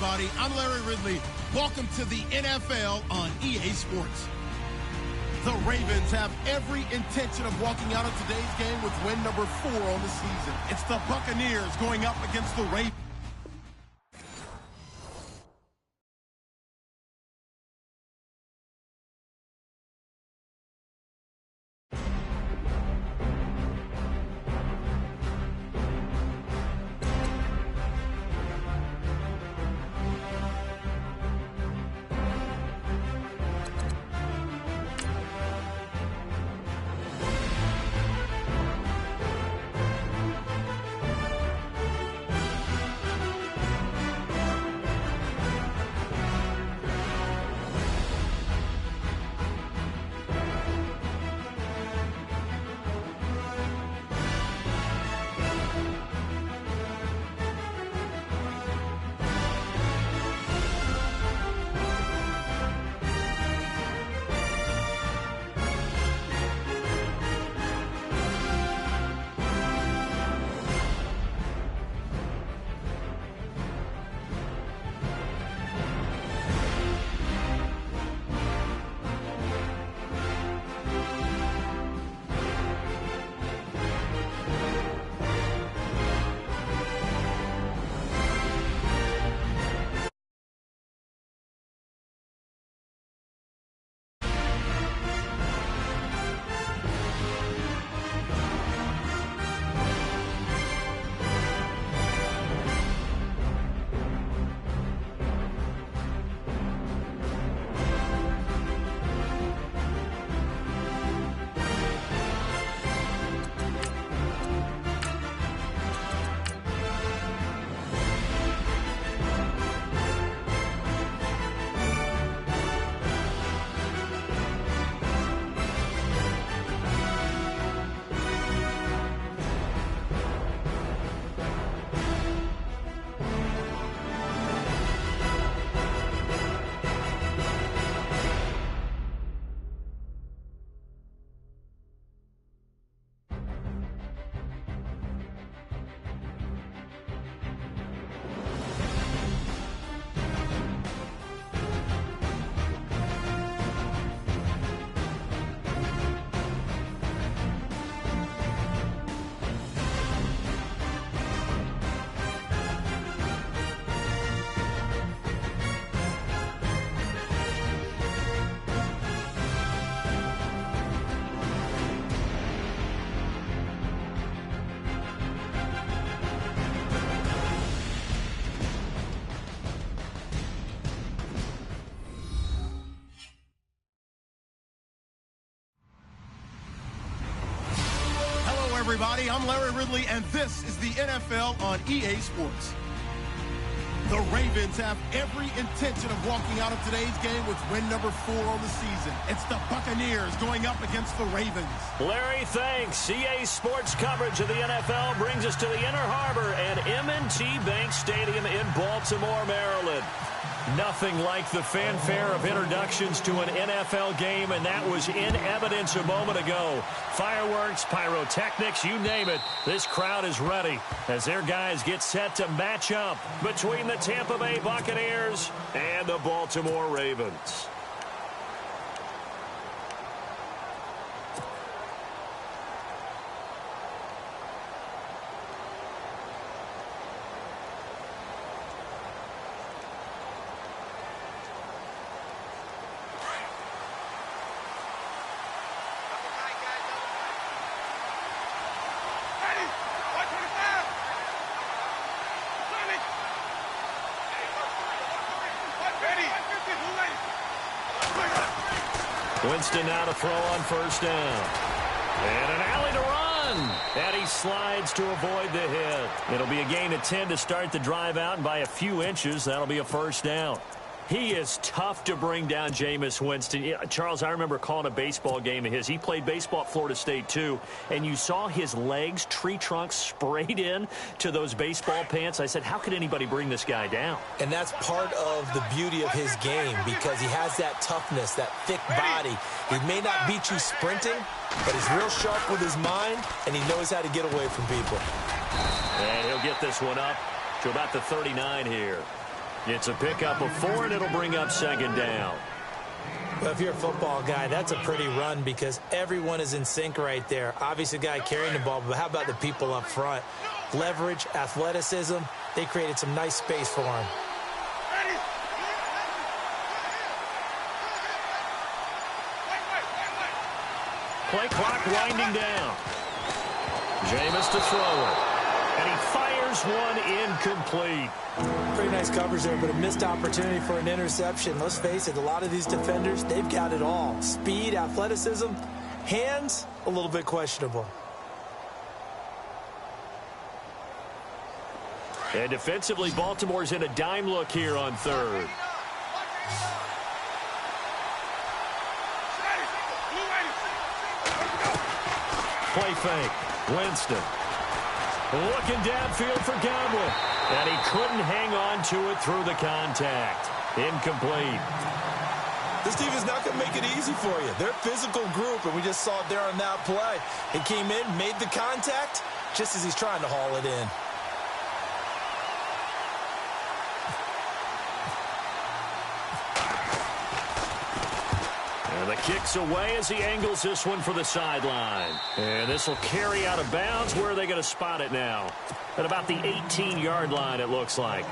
everybody. I'm Larry Ridley. Welcome to the NFL on EA Sports. The Ravens have every intention of walking out of today's game with win number 4 on the season. It's the Buccaneers going up against the Ravens. Everybody, I'm Larry Ridley, and this is the NFL on EA Sports. The Ravens have every intention of walking out of today's game with win number 4 on the season. It's the Buccaneers going up against the Ravens. Larry, thanks. EA Sports coverage of the NFL brings us to the Inner Harbor at M&T Bank Stadium in Baltimore, Maryland. Nothing like the fanfare of introductions to an NFL game, and that was in evidence a moment ago. Fireworks, pyrotechnics, you name it. This crowd is ready as their guys get set to match up between the Tampa Bay Buccaneers and the Baltimore Ravens. Winston now to throw on first down. And an alley to run. And he slides to avoid the hit. It'll be a gain of 10 to start the drive out, and by a few inches, that'll be a first down. He is tough to bring down, Jameis Winston. Charles, I remember calling a baseball game of his. He played baseball at Florida State, too. And you saw his legs, tree trunks sprayed in to those baseball pants. I said, how could anybody bring this guy down? And that's part of the beauty of his game because he has that toughness, that thick body. He may not beat you sprinting, but he's real sharp with his mind, and he knows how to get away from people. And he'll get this one up to about the 39 here. It's a pickup of 4, and it'll bring up second down. Well, if you're a football guy, that's a pretty run because everyone is in sync right there. Obviously, the guy carrying the ball, but how about the people up front? Leverage, athleticism, they created some nice space for him. Play clock winding down. Jameis to throw it. And he fires one incomplete. Pretty nice coverage there, but a missed opportunity for an interception. Let's face it, a lot of these defenders, they've got it all. Speed, athleticism, hands, a little bit questionable. And defensively, Baltimore's in a dime look here on third. Play fake. Winston. Looking downfield for Godwin. And he couldn't hang on to it through the contact. Incomplete. This team is not going to make it easy for you. They're a physical group, and we just saw it there on that play. He came in, made the contact, just as he's trying to haul it in. And the kick's away as he angles this one for the sideline. And this will carry out of bounds. Where are they going to spot it now? At about the 18-yard line, it looks like.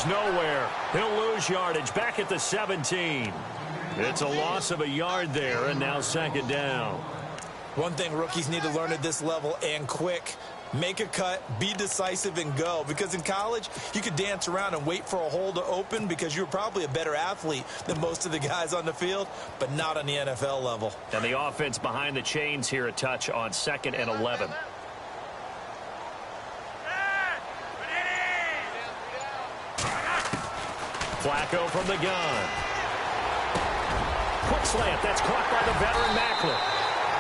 Nowhere. He'll lose yardage back at the 17. It's a loss of a yard there, and now second down. One thing rookies need to learn at this level, and quick, make a cut, be decisive, and go. Because in college, you could dance around and wait for a hole to open because you're probably a better athlete than most of the guys on the field, but not on the NFL level. And the offense behind the chains here a touch on 2nd and 11. Flacco from the gun. Quick slant. That's caught by the veteran Macklin.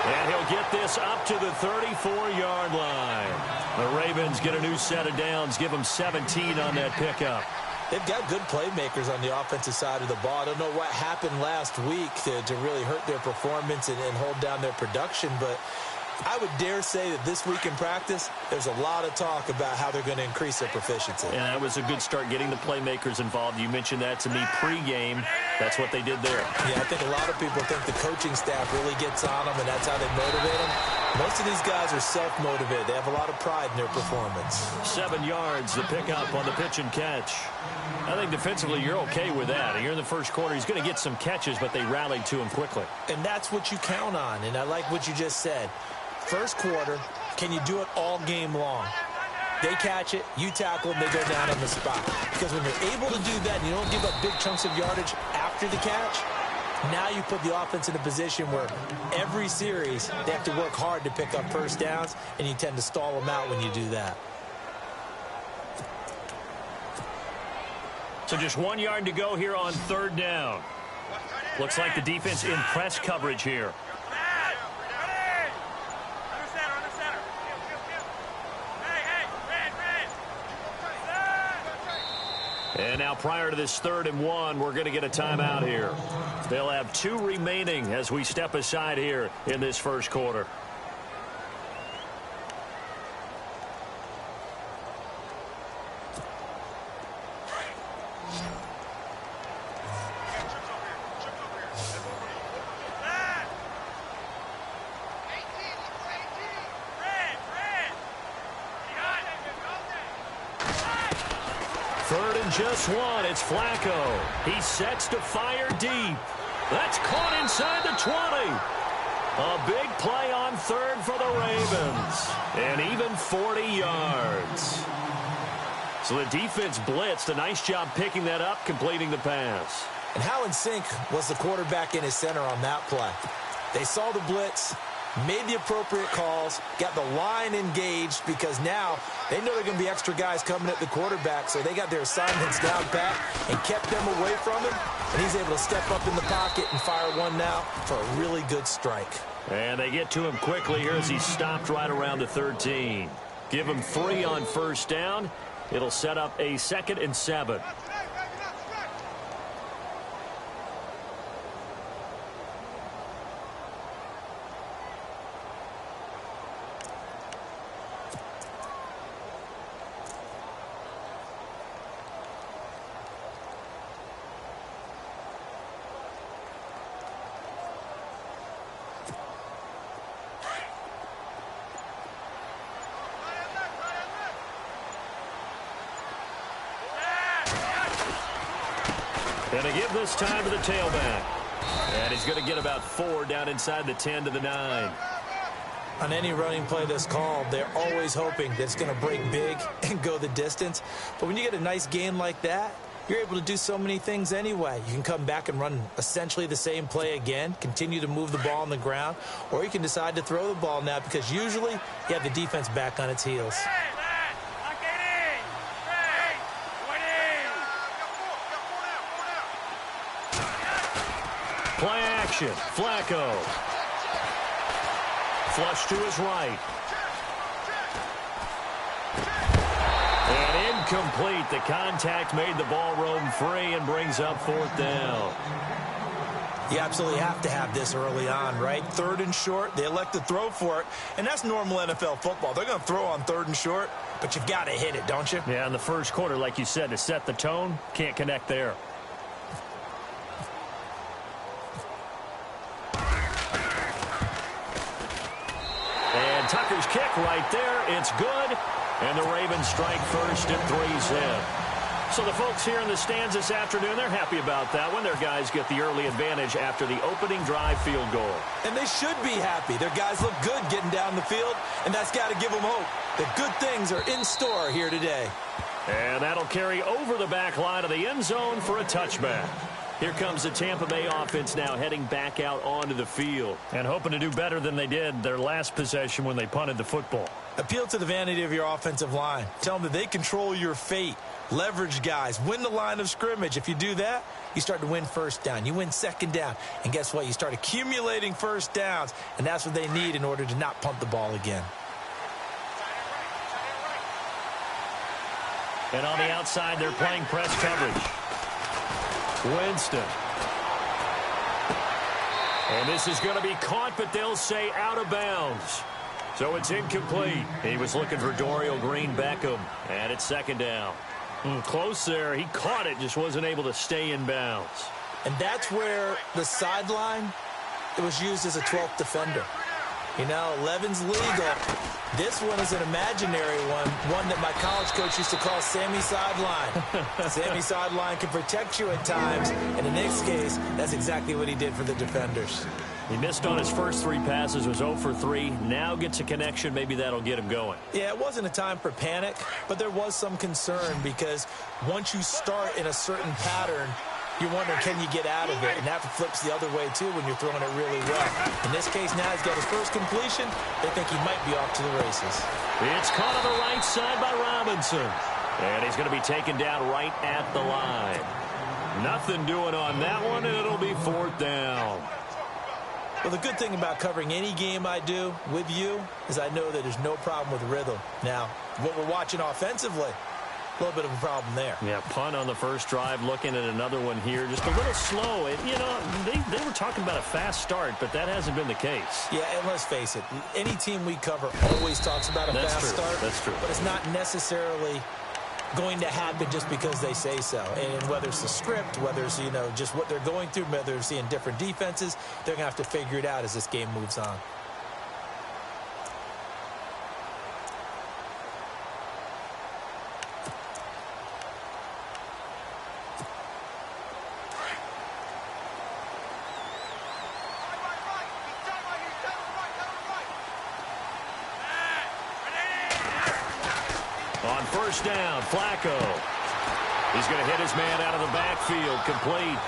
And he'll get this up to the 34-yard line. The Ravens get a new set of downs. Give them 17 on that pickup. They've got good playmakers on the offensive side of the ball. I don't know what happened last week to really hurt their performance and hold down their production, but I would dare say that this week in practice, there's a lot of talk about how they're going to increase their proficiency. And that was a good start getting the playmakers involved. You mentioned that to me pregame. That's what they did there. Yeah, I think a lot of people think the coaching staff really gets on them, and that's how they motivate them. Most of these guys are self-motivated. They have a lot of pride in their performance. 7 yards, the pickup on the pitch and catch. I think defensively you're okay with that. Here in the first quarter, he's going to get some catches, but they rallied to him quickly. And that's what you count on, and I like what you just said. First quarter, can you do it all game long? They catch it, you tackle them, they go down on the spot. Because when you're able to do that and you don't give up big chunks of yardage after the catch, now you put the offense in a position where every series they have to work hard to pick up first downs, and you tend to stall them out when you do that. So just 1 yard to go here on third down. Looks like the defense in press coverage here. And now prior to this 3rd and 1, we're going to get a timeout here. They'll have 2 remaining as we step aside here in this first quarter. Just one. It's Flacco. He sets to fire deep. That's caught inside the 20. A big play on third for the Ravens. And even 40 yards. So the defense blitzed. A nice job picking that up, completing the pass. And how in sync was the quarterback and his center on that play? They saw the blitz. made the appropriate calls, got the line engaged, because now they know they're going to be extra guys coming at the quarterback, so they got their assignments down pat and kept them away from him, and he's able to step up in the pocket and fire one now for a really good strike. And they get to him quickly here as he stopped right around the 13. Give him 3 on first down. It'll set up a 2nd and 7. And they give this time to the tailback. And he's going to get about 4 down inside the 10 to the 9. On any running play that's called, they're always hoping that it's going to break big and go the distance. But when you get a nice gain like that, you're able to do so many things anyway. You can come back and run essentially the same play again, continue to move the ball on the ground, or you can decide to throw the ball now, because usually you have the defense back on its heels. Play action. Flacco. Flush to his right. And incomplete. The contact made the ball roam free and brings up 4th down. You absolutely have to have this early on, right? 3rd and short, they elect to throw for it, and that's normal NFL football. They're going to throw on 3rd and short, but you've got to hit it, don't you? Yeah, in the first quarter, like you said, to set the tone, can't connect there. And Tucker's kick right there. It's good. And the Ravens strike first at 3-zip. So the folks here in the stands this afternoon, they're happy about that one. Their guys get the early advantage after the opening drive field goal. And they should be happy. Their guys look good getting down the field, and that's got to give them hope that good things are in store here today. And that'll carry over the back line of the end zone for a touchback. Here comes the Tampa Bay offense now heading back out onto the field and hoping to do better than they did their last possession when they punted the football. Appeal to the vanity of your offensive line. Tell them that they control your fate. Leverage guys. Win the line of scrimmage. If you do that, you start to win first down. You win second down. And guess what? You start accumulating first downs. And that's what they need in order to not punt the ball again. And on the outside, they're playing press coverage. Winston. And this is going to be caught, but they'll say out of bounds. So it's incomplete. He was looking for Dorial Green-Beckham, and it's 2nd down. Close there. He caught it, just wasn't able to stay in bounds. And that's where the sideline, it was used as a 12th defender. You know, 11's legal. This one is an imaginary one that my college coach used to call Sammy Sideline. Sammy Sideline can protect you at times, and in this case, that's exactly what he did for the defenders. He missed on his first 3 passes, was 0 for 3. Now gets a connection. Maybe that'll get him going. Yeah, it wasn't a time for panic, but there was some concern because once you start in a certain pattern, you're wondering, can you get out of it? And that flips the other way, too, when you're throwing it really well. In this case, now he's got his first completion. They think he might be off to the races. It's caught on the right side by Robinson. And he's going to be taken down right at the line. Nothing doing on that one, and it'll be 4th down. Well, the good thing about covering any game I do with you is I know that there's no problem with rhythm. Now, what we're watching offensively, a little bit of a problem there. Yeah, punt on the first drive, looking at another one here. Just a little slow. You know, they were talking about a fast start, but that hasn't been the case. Yeah, and let's face it, any team we cover always talks about a fast start. That's true. But it's not necessarily going to happen just because they say so. And whether it's the script, whether it's, you know, just what they're going through, whether they're seeing different defenses, they're going to have to figure it out as this game moves on. On first down, Flacco. He's going to hit his man out of the backfield, complete.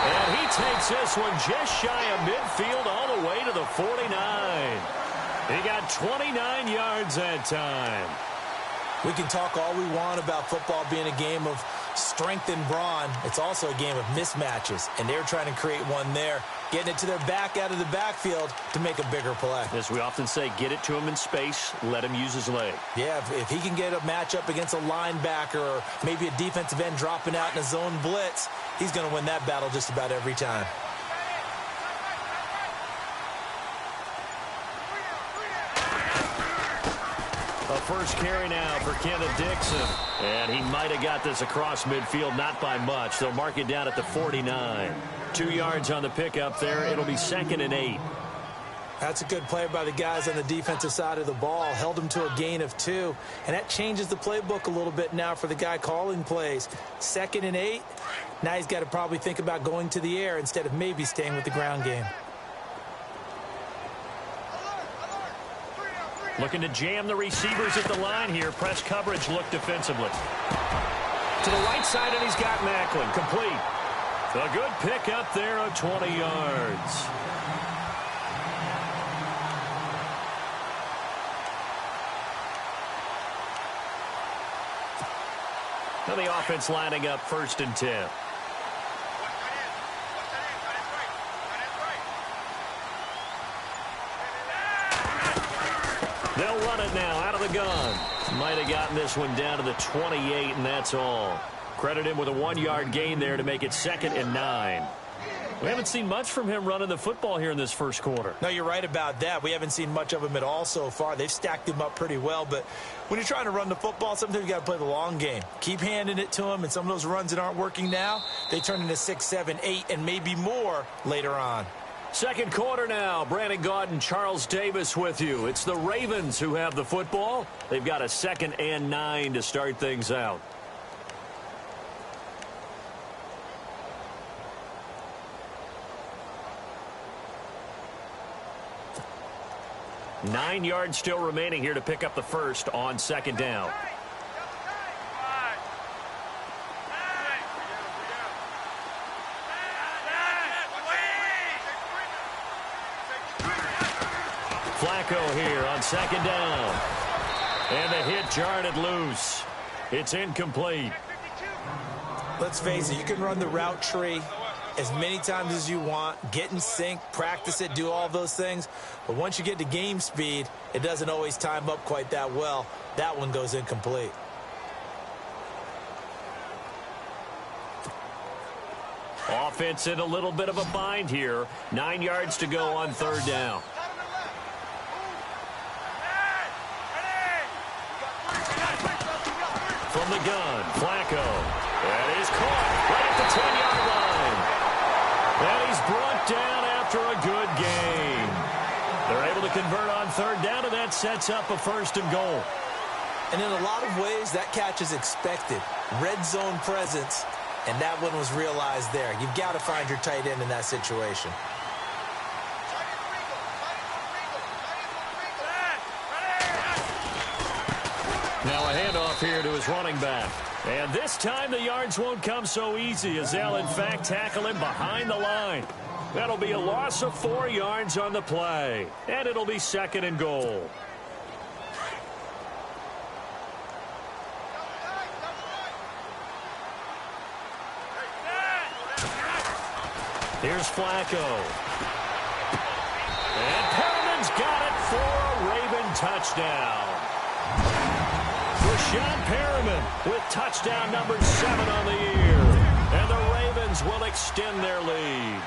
And he takes this one just shy of midfield all the way to the 49. He got 29 yards that time. We can talk all we want about football being a game of strength and brawn. It's also a game of mismatches, and they're trying to create one there, getting it to their back out of the backfield to make a bigger play. As we often say, get it to him in space, let him use his leg. Yeah, if he can get a matchup against a linebacker or maybe a defensive end dropping out in a zone blitz, he's going to win that battle just about every time. A first carry now for Kenneth Dixon. And he might have got this across midfield, not by much. They'll mark it down at the 49. 2 yards on the pickup there. It'll be 2nd and 8. That's a good play by the guys on the defensive side of the ball. Held him to a gain of 2. And that changes the playbook a little bit now for the guy calling plays. 2nd and 8. Now he's got to probably think about going to the air instead of maybe staying with the ground game. Looking to jam the receivers at the line here. Press coverage look defensively. To the right side, and he's got Macklin. Complete. A good pick up there of 20 yards. Now the offense lining up 1st and 10. They'll run it now out of the gun. Might have gotten this one down to the 28, and that's all. Credit him with a 1-yard gain there to make it 2nd and 9. We haven't seen much from him running the football here in this first quarter. No, you're right about that. We haven't seen much of him at all so far. They've stacked him up pretty well, but when you're trying to run the football, sometimes you got to play the long game. Keep handing it to him, and some of those runs that aren't working now, they turn into 6, 7, 8, and maybe more later on. Second quarter now. Brandon Gaudin, Charles Davis with you. It's the Ravens who have the football. They've got a 2nd and 9 to start things out. Nine yards still remaining here to pick up the first on 2nd down. Flacco here on 2nd down. And the hit jarred it loose. It's incomplete. Let's face it, you can run the route tree as many times as you want, get in sync, practice it, do all those things. But once you get to game speed, it doesn't always time up quite that well. That one goes incomplete. Offense in a little bit of a bind here. 9 yards to go on 3rd down. From the gun, Flacco. And he's caught right at the 10-yard line. And he's brought down after a good game. They're able to convert on 3rd down, and that sets up a 1st and goal. And in a lot of ways, that catch is expected. Red zone presence, and that one was realized there. You've got to find your tight end in that situation. Now a handoff here to his running back. And this time the yards won't come so easy as they'll in fact tackle him behind the line. That'll be a loss of 4 yards on the play. And it'll be 2nd and goal. Here's Flacco. And Perriman's got it for a Raven touchdown. Rashawn Perriman with touchdown number 7 on the year. And the Ravens will extend their lead.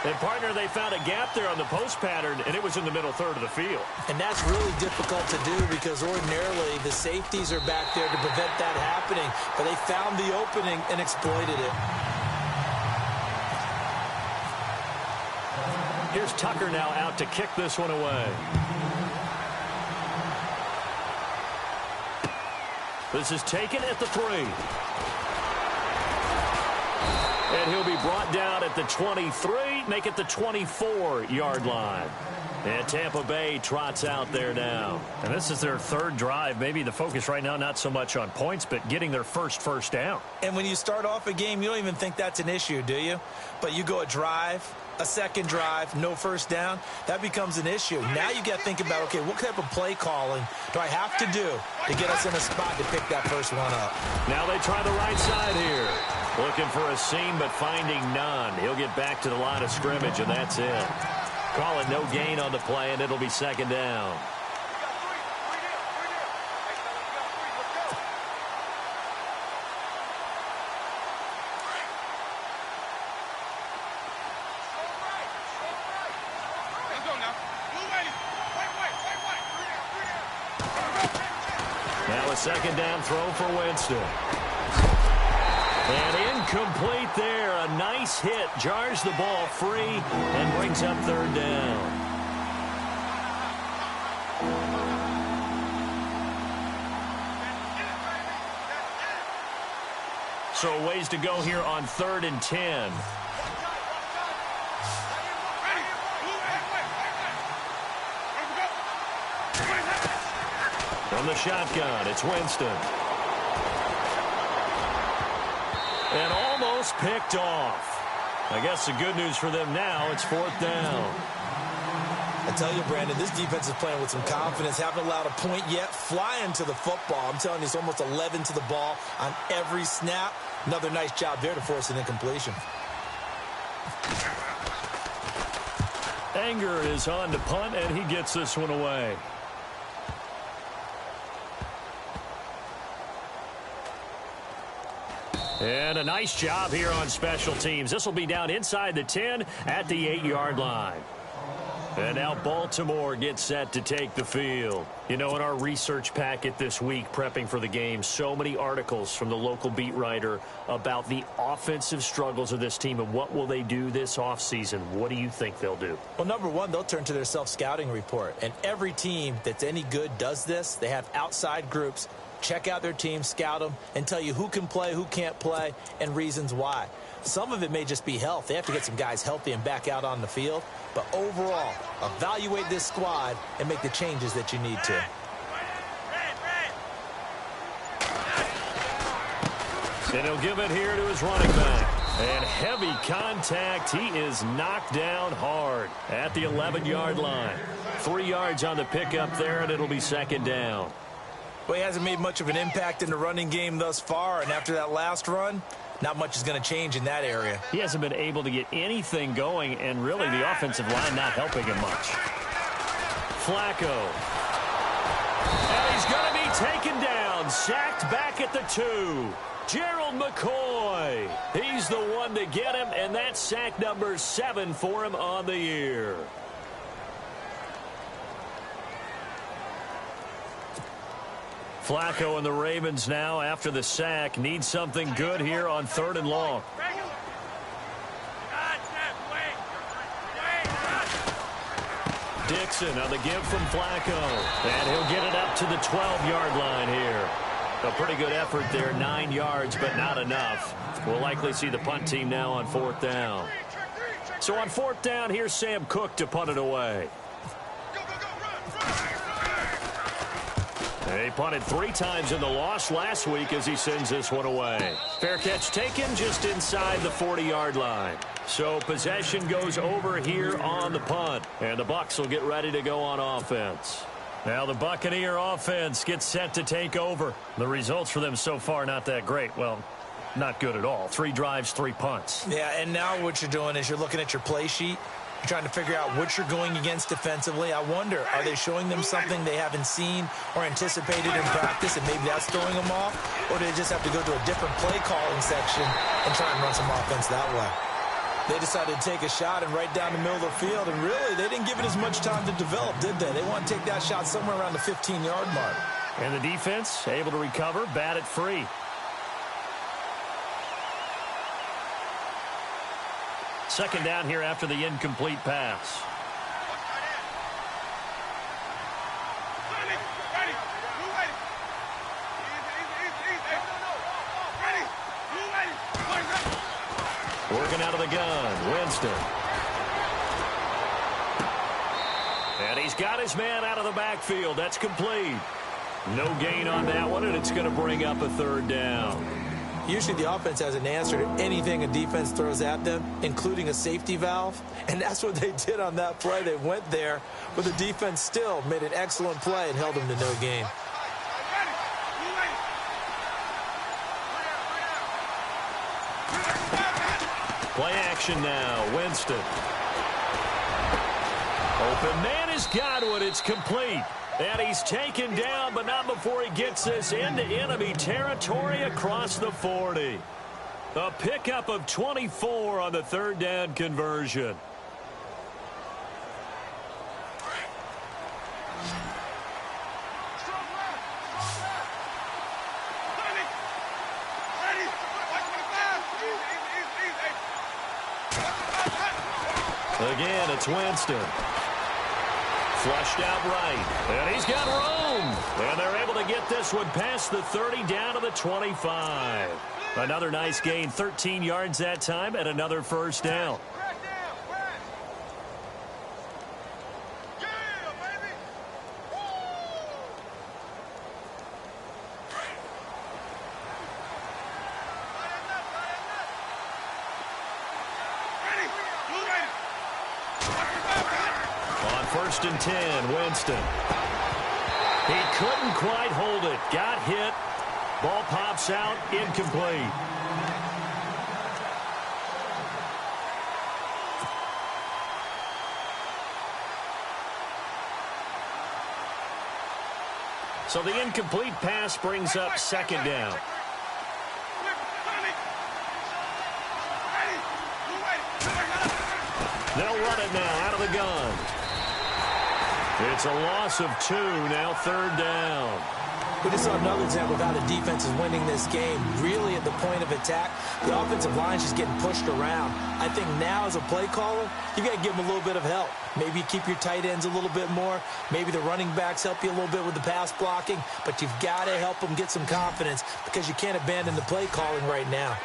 And, partner, they found a gap there on the post pattern, and it was in the middle third of the field. And that's really difficult to do because ordinarily the safeties are back there to prevent that happening. But they found the opening and exploited it. Here's Tucker now out to kick this one away. This is taken at the 3. And he'll be brought down at the 23, make it the 24-yard line. And Tampa Bay trots out there now. And this is their third drive. Maybe the focus right now not so much on points, but getting their first down. And when you start off a game, you don't even think that's an issue, do you? But you go a drive, a second drive, no first down, that becomes an issue. Now you got to think about, okay, what type of play calling do I have to do to get us in a spot to pick that first one up? Now they try the right side here. Looking for a seam, but finding none. He'll get back to the line of scrimmage, and that's it. Call it no gain on the play, and it'll be second down. Now a second down throw for Winston. And incomplete there. A nice hit. Jars the ball free and brings up third down. So ways to go here on 3rd and 10. From the shotgun, it's Winston. And almost picked off. I guess the good news for them now, it's 4th down. I tell you, Brandon, this defense is playing with some confidence. Haven't allowed a point yet. Flying to the football. I'm telling you, it's almost 11 to the ball on every snap. Another nice job there to force an incompletion. Anger is on to punt, and he gets this one away. And a nice job here on special teams. This will be down inside the 10 at the 8-yard line. And now Baltimore gets set to take the field. You know, in our research packet this week, prepping for the game, so many articles from the local beat writer about the offensive struggles of this team and what will they do this offseason. What do you think they'll do? Well, number one, they'll turn to their self-scouting report. And every team that's any good does this. They have outside groups. Check out their team, scout them, and tell you who can play, who can't play, and reasons why. Some of it may just be health. They have to get some guys healthy and back out on the field. But overall, evaluate this squad and make the changes that you need to. And he'll give it here to his running back. And heavy contact. He is knocked down hard at the 11-yard line. 3 yards on the pickup there, and it'll be second down. Well, he hasn't made much of an impact in the running game thus far, and after that last run, not much is going to change in that area. He hasn't been able to get anything going, and really the offensive line not helping him much. Flacco. And he's going to be taken down, sacked back at the 2. Gerald McCoy. He's the one to get him, and that's sack number 7 for him on the year. Flacco and the Ravens now, after the sack, need something good here on 3rd and long. Dixon on the give from Flacco. And he'll get it up to the 12-yard line here. A pretty good effort there, 9 yards, but not enough. We'll likely see the punt team now on 4th down. So on 4th down, here's Sam Cook to punt it away. He punted 3 times in the loss last week as he sends this one away. Fair catch taken just inside the 40-yard line. So possession goes over here on the punt. And the Bucs will get ready to go on offense. Now the Buccaneer offense gets set to take over. The results for them so far not that great. Well, not good at all. 3 drives, 3 punts. Yeah, and now what you're doing is you're looking at your play sheet. You're trying to figure out what you're going against defensively. I wonder, are they showing them something they haven't seen or anticipated in practice, and maybe that's throwing them off? Or do they just have to go to a different play calling section and try and run some offense that way? They decided to take a shot and right down the middle of the field, and really, they didn't give it as much time to develop, did they? They want to take that shot somewhere around the 15-yard mark. And the defense able to recover, bat it free. Second down here after the incomplete pass. Working out of the gun, Winston. And he's got his man out of the backfield. That's complete. No gain on that one, and it's going to bring up a third down. Usually the offense has an answer to anything a defense throws at them, including a safety valve. And that's what they did on that play. They went there, but the defense still made an excellent play and held them to no gain. Play action now, Winston. Open man has got one. It's complete. And he's taken down, but not before he gets this into enemy territory across the 40. A pickup of 24 on the third down conversion. Again, it's Winston. Flushed out right, and he's got room. And they're able to get this one past the 30 down to the 25. Another nice gain, 13 yards that time, and another first down. First and 10, Winston. He couldn't quite hold it. Got hit. Ball pops out, incomplete. So the incomplete pass brings up second down. They'll run it now out of the gun. It's a loss of 2, now third down. We just saw another example of how the defense is winning this game. Really at the point of attack, the offensive line is just getting pushed around. I think now as a play caller, you got to give them a little bit of help. Maybe you keep your tight ends a little bit more. Maybe the running backs help you a little bit with the pass blocking. But you've got to help them get some confidence because you can't abandon the play calling right now.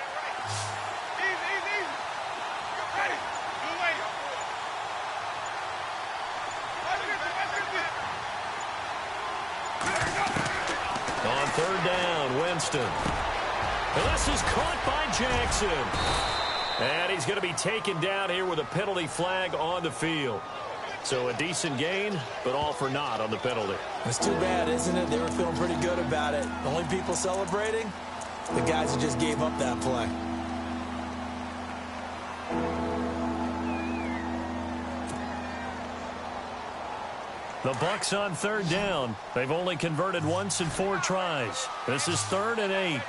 Third down, Winston. And this is caught by Jackson. And he's going to be taken down here with a penalty flag on the field. So a decent gain, but all for naught on the penalty. It's too bad, isn't it? They were feeling pretty good about it. The only people celebrating, the guys who just gave up that play. The Bucs on third down. They've only converted once in 4 tries. This is 3rd and 8.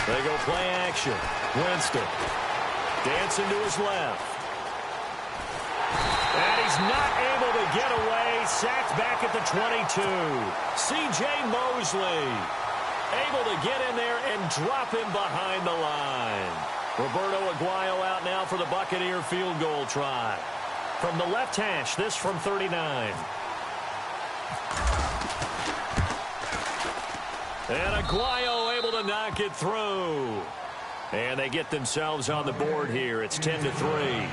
They go play action. Winston. Dancing to his left. And he's not able to get away. Sacked back at the 22. C.J. Mosley. Able to get in there and drop him behind the line. Roberto Aguayo out now for the Buccaneer field goal try. From the left hash, this from 39. And Aguayo able to knock it through. And they get themselves on the board here. It's 10-3.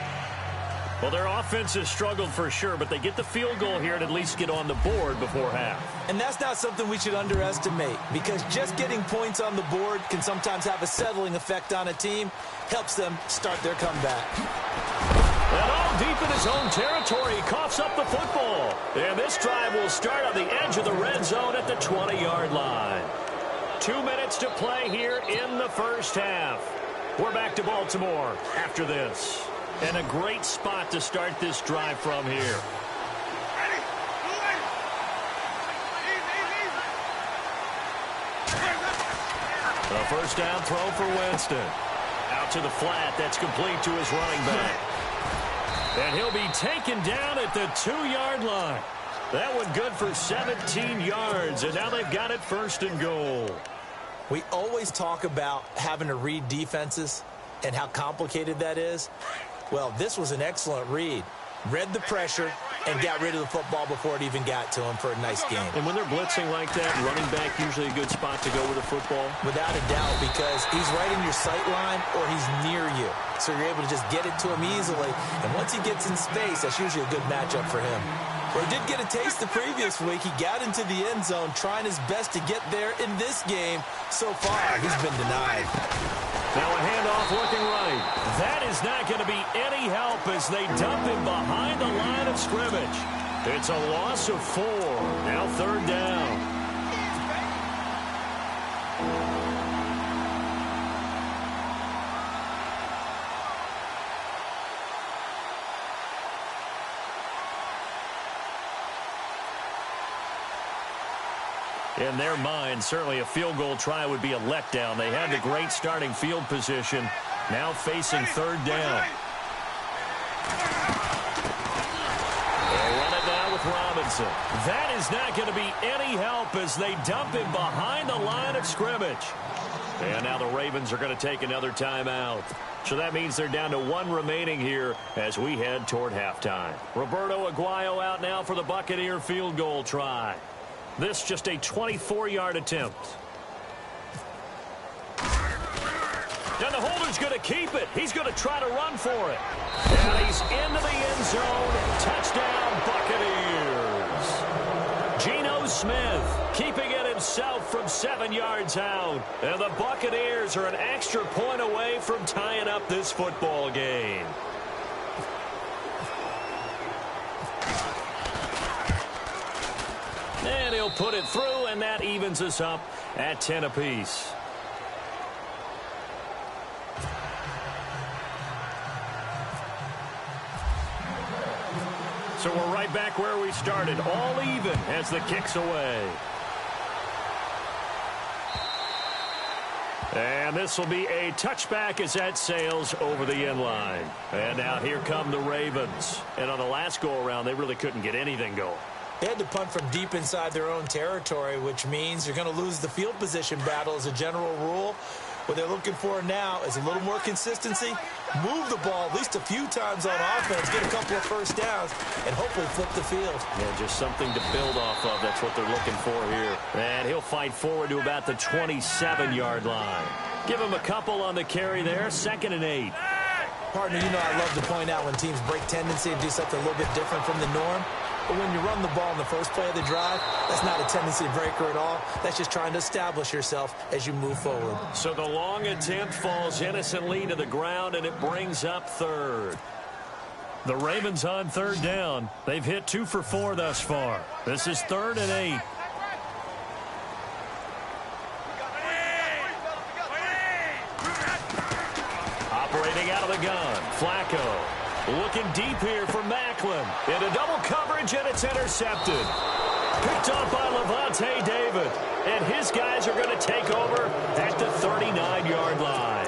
Well, their offense has struggled for sure, but they get the field goal here and at least get on the board before half. And that's not something we should underestimate, because just getting points on the board can sometimes have a settling effect on a team. Helps them start their comeback. And all deep in his own territory, he coughs up the football. And this drive will start on the edge of the red zone at the 20-yard line. 2 minutes to play here in the first half. We're back to Baltimore after this. And a great spot to start this drive from here. A first down throw for Winston. Out to the flat. That's complete to his running back. And he'll be taken down at the 2-yard line. That one good for 17 yards. And now they've got it 1st and goal. We always talk about having to read defenses and how complicated that is. Well, this was an excellent read. Read the pressure, and got rid of the football before it even got to him for a nice game. And when they're blitzing like that, running back usually a good spot to go with the football? Without a doubt, because he's right in your sight line or he's near you. So you're able to just get it to him easily. And once he gets in space, that's usually a good matchup for him. Well, he did get a taste the previous week. He got into the end zone trying his best to get there in this game. So far, he's been denied. Now a handoff looking right. That is not going to be any help as they dump him behind the line of scrimmage. It's a loss of 4. Now 3rd down. In their mind, certainly a field goal try would be a letdown. They had the great starting field position. Now facing 3rd down. They'll run it now with Robinson. That is not going to be any help as they dump him behind the line of scrimmage. And now the Ravens are going to take another timeout. So that means they're down to 1 remaining here as we head toward halftime. Roberto Aguayo out now for the Buccaneer field goal try. This just a 24-yard attempt. And the holder's going to keep it. He's going to try to run for it. And he's into the end zone. Touchdown, Buccaneers. Geno Smith keeping it himself from 7 yards out. And the Buccaneers are an extra point away from tying up this football game. And he'll put it through, and that evens us up at 10 apiece. So we're right back where we started, all even as the kick's away. And this will be a touchback as that sails over the end line. And now here come the Ravens. And on the last go-around, they really couldn't get anything going. They had to punt from deep inside their own territory, which means you're going to lose the field position battle as a general rule. What they're looking for now is a little more consistency, move the ball at least a few times on offense, get a couple of first downs, and hopefully flip the field. Yeah, just something to build off of. That's what they're looking for here. And he'll fight forward to about the 27-yard line. Give him a couple on the carry there, 2nd and 8. Partner, you know I love to point out when teams break tendency and do something a little bit different from the norm. But when you run the ball in the first play of the drive, that's not a tendency breaker at all. That's just trying to establish yourself as you move forward. So the long attempt falls innocently to the ground, and it brings up 3rd. The Ravens on 3rd down. They've hit 2 for 4 thus far. This is 3rd and 8. Operating out of the gun, Flacco. Looking deep here for Macklin. Into double coverage, and it's intercepted. Picked up by Levante David. And his guys are going to take over at the 39-yard line.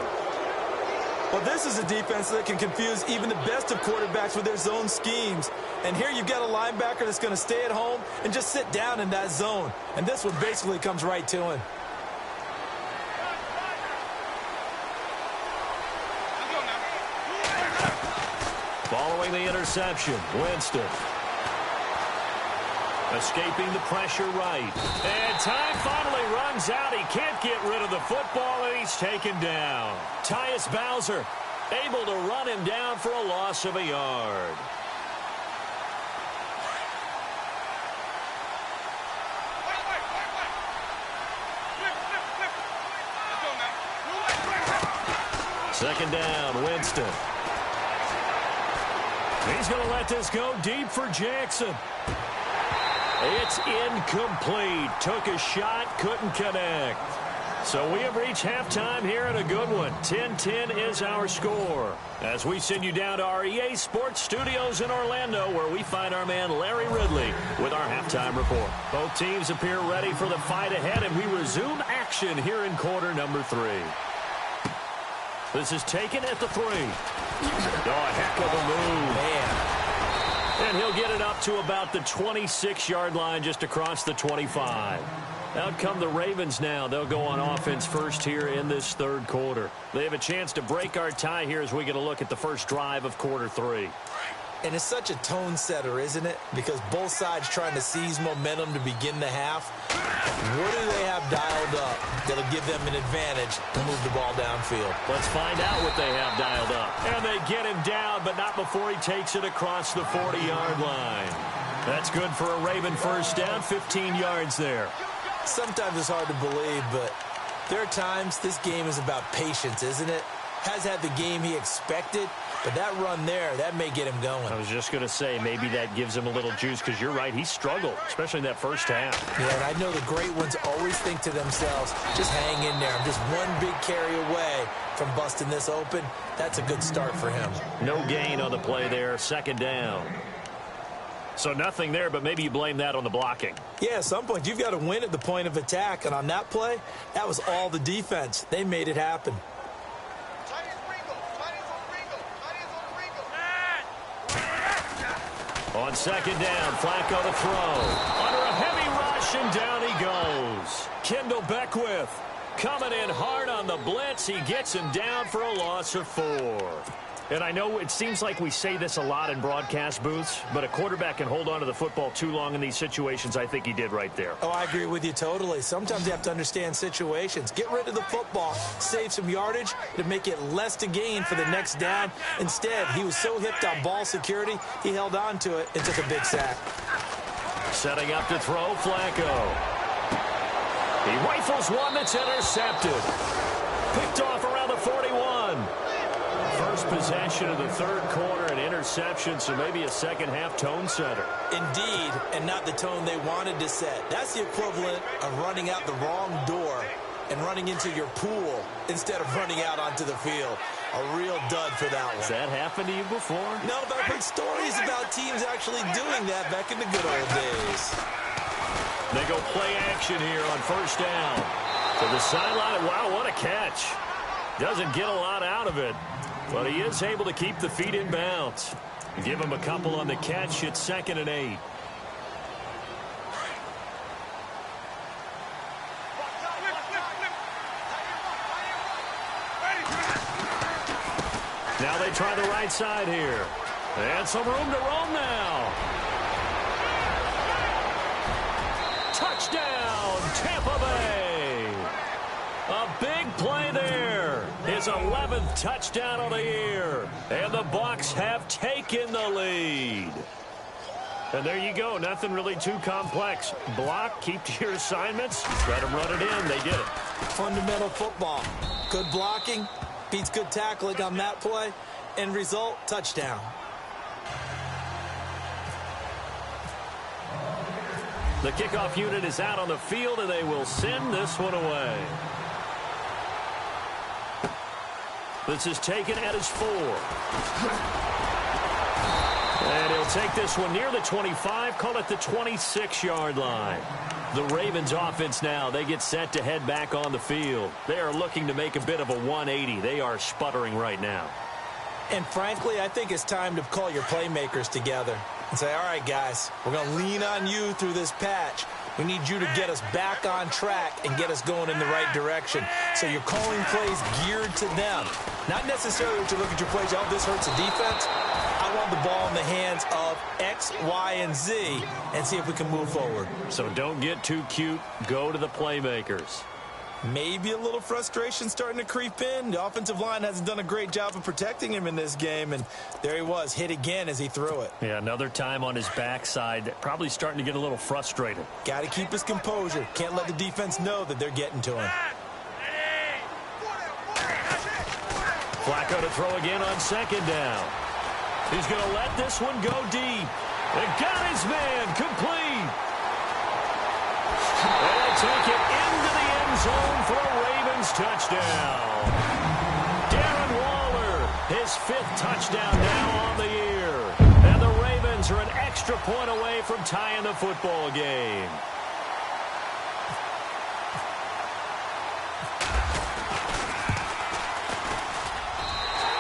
Well, this is a defense that can confuse even the best of quarterbacks with their zone schemes. And here you've got a linebacker that's going to stay at home and just sit down in that zone. And this one basically comes right to him. Following the interception, Winston. Escaping the pressure right. And time finally runs out. He can't get rid of the football, and he's taken down. Tyus Bowser able to run him down for a loss of a yard. Second down, Winston. He's going to let this go deep for Jackson. It's incomplete. Took a shot, couldn't connect. So we have reached halftime here in a good one. 10-10 is our score. As we send you down to our EA Sports Studios in Orlando, where we find our man Larry Ridley with our halftime report. Both teams appear ready for the fight ahead, and we resume action here in quarter number 3. This is taken at the 3. Oh, a heck of a move. Man. And he'll get it up to about the 26-yard line, just across the 25. Out come the Ravens now. They'll go on offense first here in this 3rd quarter. They have a chance to break our tie here as we get a look at the first drive of quarter 3. And it's such a tone setter, isn't it? Because both sides trying to seize momentum to begin the half. What do they have dialed up that'll give them an advantage to move the ball downfield? Let's find out what they have dialed up. And they get him down, but not before he takes it across the 40-yard line. That's good for a Raven first down, 15 yards there. Sometimes it's hard to believe, but there are times this game is about patience, isn't it? Has had the game he expected, but that run there, that may get him going. I was just going to say, maybe that gives him a little juice, because you're right, he struggled, especially in that first half. Yeah, and I know the great ones always think to themselves, just hang in there. I'm just one big carry away from busting this open. That's a good start for him. No gain on the play there, second down. So nothing there, but maybe you blame that on the blocking. Yeah, at some point, you've got to win at the point of attack, and on that play, that was all the defense. They made it happen. On second down, Flacco to throw. Under a heavy rush, and down he goes. Kendall Beckwith coming in hard on the blitz. He gets him down for a loss of 4. And I know it seems like we say this a lot in broadcast booths, but a quarterback can hold on to the football too long in these situations. I think he did right there. Oh, I agree with you totally. Sometimes you have to understand situations. Get rid of the football, save some yardage to make it less to gain for the next down. Instead, he was so hipped on ball security, he held on to it and took a big sack. Setting up to throw, Flacco. He rifles one that's intercepted. Picked off around the 41. First possession of the third quarter, an interception, so maybe a second-half tone setter. Indeed, and not the tone they wanted to set. That's the equivalent of running out the wrong door and running into your pool instead of running out onto the field. A real dud for that one. Has that happened to you before? No, but I've heard stories about teams actually doing that back in the good old days. They go play action here on first down. To the sideline, wow, what a catch. Doesn't get a lot out of it. But he is able to keep the feet in bounds. Give him a couple on the catch. It's 2nd and 8. Now they try the right side here. And some room to roam now. Touchdown, Tampa Bay. A big play there. His 11th touchdown of the year. And the Bucs have taken the lead. And there you go. Nothing really too complex. Block, keep to your assignments. Let them run it in. They did it. Fundamental football. Good blocking. Beats good tackling on that play. End result, touchdown. The kickoff unit is out on the field, and they will send this one away. This is taken at his 4. And he'll take this one near the 25, call it the 26-yard line. The Ravens offense now, they get set to head back on the field. They are looking to make a bit of a 180. They are sputtering right now. And frankly, I think it's time to call your playmakers together and say, all right, guys, we're going to lean on you through this patch. We need you to get us back on track and get us going in the right direction. So you're calling plays geared to them. Not necessarily to look at your plays, oh, this hurts the defense. I want the ball in the hands of X, Y, and Z and see if we can move forward. So don't get too cute. Go to the playmakers. Maybe a little frustration starting to creep in. The offensive line hasn't done a great job of protecting him in this game, and there he was, hit again as he threw it. Yeah, another time on his backside, probably starting to get a little frustrated. Got to keep his composure. Can't let the defense know that they're getting to him. Flacco to throw again on second down. He's going to let this one go deep. And got his man complete. And they'll take it into the end zone for a Ravens touchdown. Darren Waller, his 5th touchdown now on the year. And the Ravens are an extra point away from tying the football game.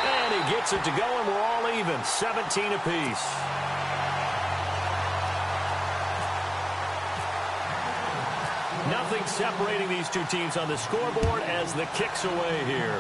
And he gets it to go, and we're all even, 17 apiece. Nothing separating these two teams on the scoreboard as the kick's away here.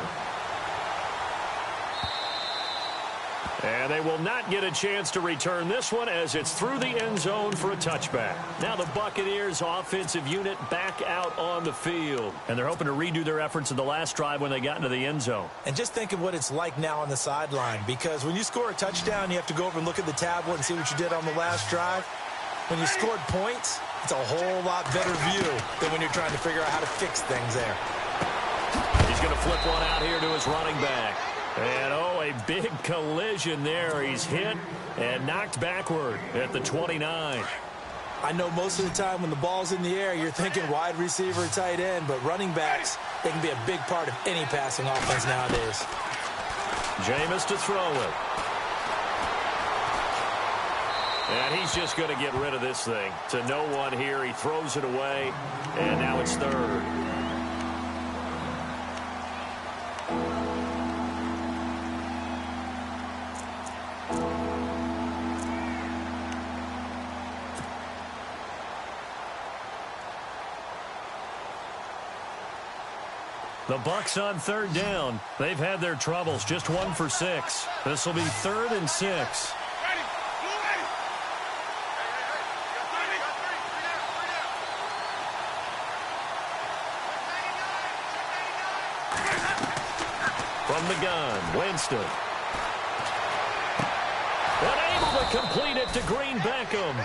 And they will not get a chance to return this one as it's through the end zone for a touchback. Now the Buccaneers offensive unit back out on the field. And they're hoping to redo their efforts in the last drive when they got into the end zone. And just think of what it's like now on the sideline, because when you score a touchdown, you have to go over and look at the tablet and see what you did on the last drive. When you scored points, it's a whole lot better view than when you're trying to figure out how to fix things there. He's going to flip one out here to his running back. And, oh, a big collision there. He's hit and knocked backward at the 29. I know most of the time when the ball's in the air, you're thinking wide receiver, tight end, but running backs, they can be a big part of any passing offense nowadays. Jameis to throw it. And he's just going to get rid of this thing. To no one here. He throws it away, and now it's third. The Bucs on third down. They've had their troubles. Just 1 for 6. This will be 3rd and 6. From the gun, Winston. Unable to complete it to Green Beckham.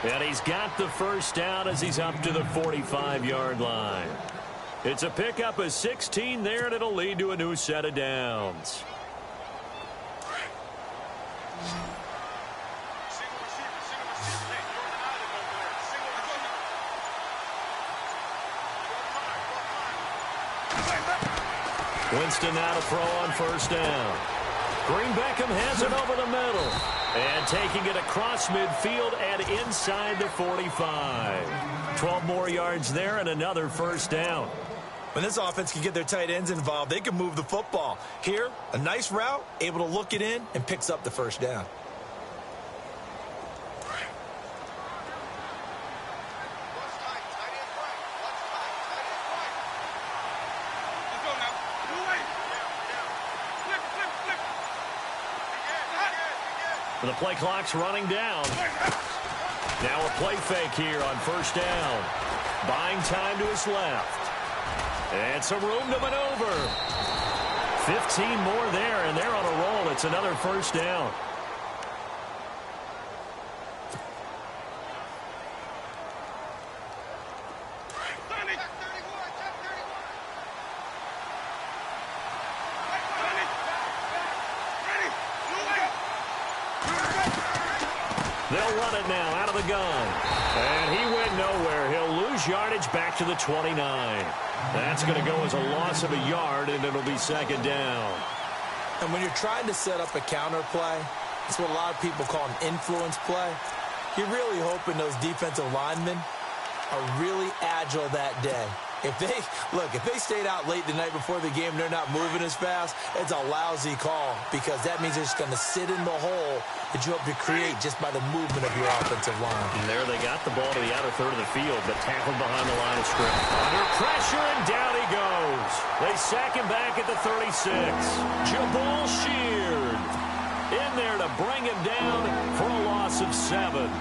And he's got the first down as he's up to the 45-yard line. It's a pickup of 16 there, and it'll lead to a new set of downs. Winston now to throw on first down. Green Beckham has it over the middle. And taking it across midfield and inside the 45. 12 more yards there and another first down. When this offense can get their tight ends involved, they can move the football. Here, a nice route, able to look it in, and picks up the first down. The play clock's running down. Now a play fake here on first down. Buying time to his left. And some room to maneuver. 15 more there, and they're on a roll. It's another first down. They'll run it now out of the gun. And he went nowhere. He'll lose yardage back to the 29. That's going to go as a loss of a yard, and it'll be second down. And when you're trying to set up a counter play, it's what a lot of people call an influence play. You're really hoping those defensive linemen are really agile that day. If they stayed out late the night before the game, they're not moving as fast, it's a lousy call because that means they're just going to sit in the hole that you hope to create just by the movement of your offensive line. And there they got the ball to the outer third of the field, but tackled behind the line of scrimmage. Under pressure, and down he goes. They sack him back at the 36. Jabal Sheard in there to bring him down for a loss of 7.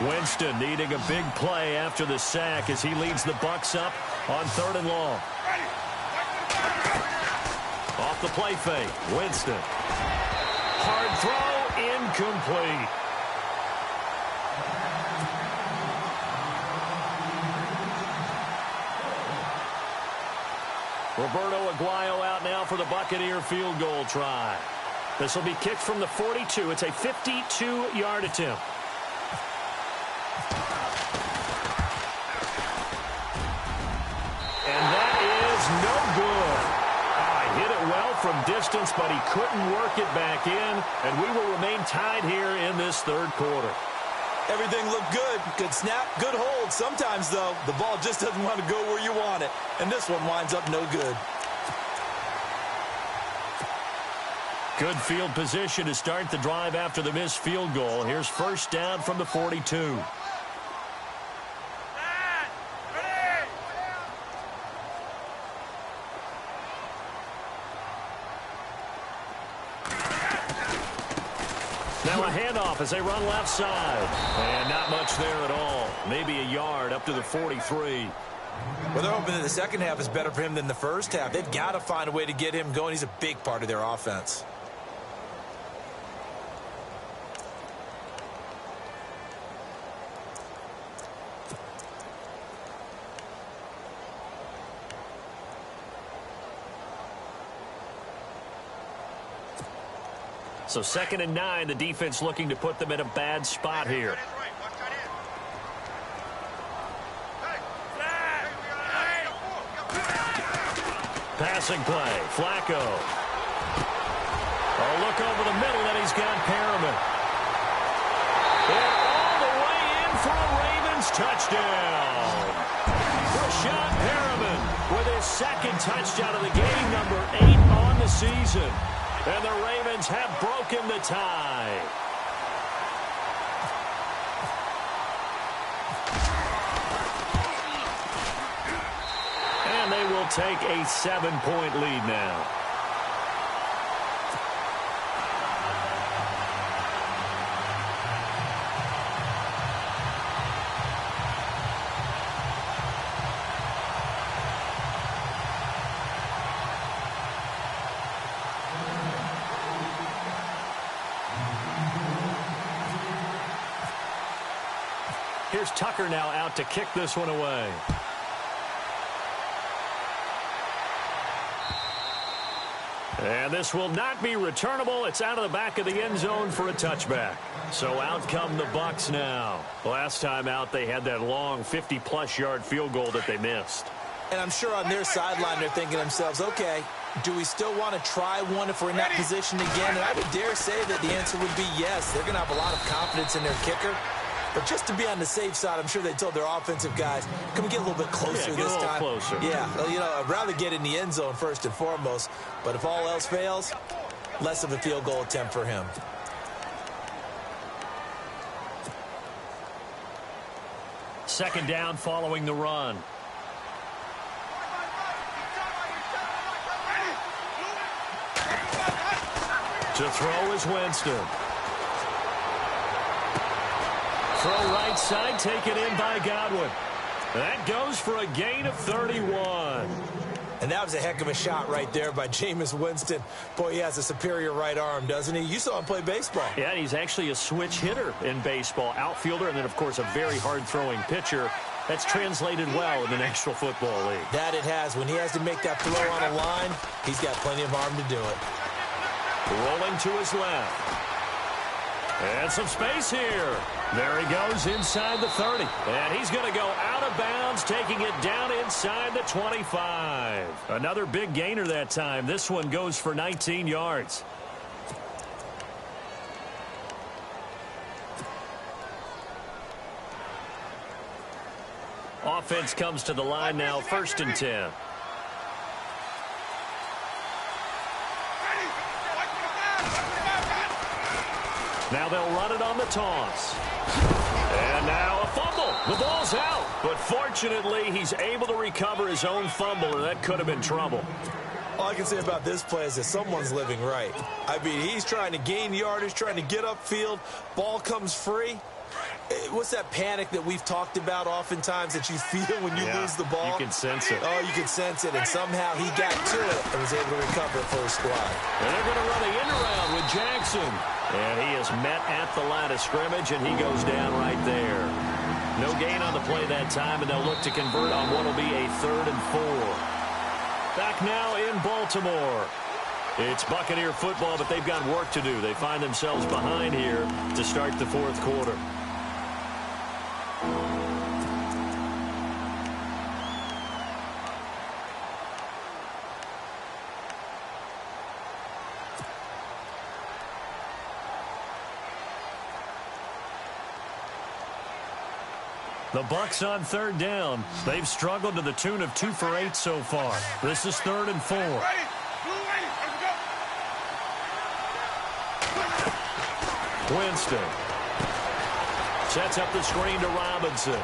Winston needing a big play after the sack as he leads the Bucs up on 3rd and long. Off the play fake, Winston. Hard throw, incomplete. Roberto Aguayo out now for the Buccaneer field goal try. This will be kicked from the 42. It's a 52-yard attempt. And that is no good. He hit it well from distance, but he couldn't work it back in, and we will remain tied here in this third quarter. Everything looked good. Good snap, good hold. Sometimes, though, the ball just doesn't want to go where you want it, and this one winds up no good. Good field position to start the drive after the missed field goal. Here's first down from the 42. a handoff as they run left side. And not much there at all. Maybe a yard up to the 43. Well, they're hoping that the second half is better for him than the first half. They've got to find a way to get him going. He's a big part of their offense. So 2nd and 9, the defense looking to put them in a bad spot here. Passing play, Flacco. A look over the middle, and he's got Perriman. And all the way in for a Ravens touchdown. Rashad Perriman with his second touchdown of the game, number 8 on the season. And the Ravens have broken the tie. And they will take a 7-point lead now. Here's Tucker now out to kick this one away. And this will not be returnable. It's out of the back of the end zone for a touchback. So out come the Bucs now. Last time out, they had that long 50-plus yard field goal that they missed. And I'm sure on their sideline, they're thinking to themselves, okay, do we still want to try one if we're in that position again? And I would dare say that the answer would be yes. They're going to have a lot of confidence in their kicker. But just to be on the safe side, I'm sure they told their offensive guys, can we get a little bit closer this time? Closer. Yeah, well, you know, I'd rather get in the end zone first and foremost. But if all else fails, less of a field goal attempt for him. Second down following the run. To throw is Winston. Throw right side, taken in by Godwin. That goes for a gain of 31. And that was a heck of a shot right there by Jameis Winston. Boy, he has a superior right arm, doesn't he? You saw him play baseball. Yeah, he's actually a switch hitter in baseball. Outfielder, and then, of course, a very hard-throwing pitcher. That's translated well in the National Football League. That it has. When he has to make that throw on a line, he's got plenty of arm to do it. Rolling to his left. And some space here. There he goes inside the 30. And he's going to go out of bounds, taking it down inside the 25. Another big gainer that time. This one goes for 19 yards. Offense comes to the line now, 1st and 10. Now they'll run it on the toss. And now a fumble. The ball's out. But fortunately, he's able to recover his own fumble, and that could have been trouble. All I can say about this play is that someone's living right. I mean, he's trying to gain yardage, trying to get upfield. Ball comes free. What's that panic that we've talked about oftentimes that you feel when you lose the ball? You can sense it. Oh, you can sense it. And somehow he got to it and was able to recover it for his squad. And they're going to run the end around with Jackson. And he is met at the line of scrimmage, and he goes down right there. No gain on the play that time, and they'll look to convert on what will be a 3rd and 4. Back now in Baltimore. It's Buccaneer football, but they've got work to do. They find themselves behind here to start the 4th quarter. The Bucs on 3rd down. They've struggled to the tune of 2 for 8 so far. This is 3rd and 4. Winston sets up the screen to Robinson.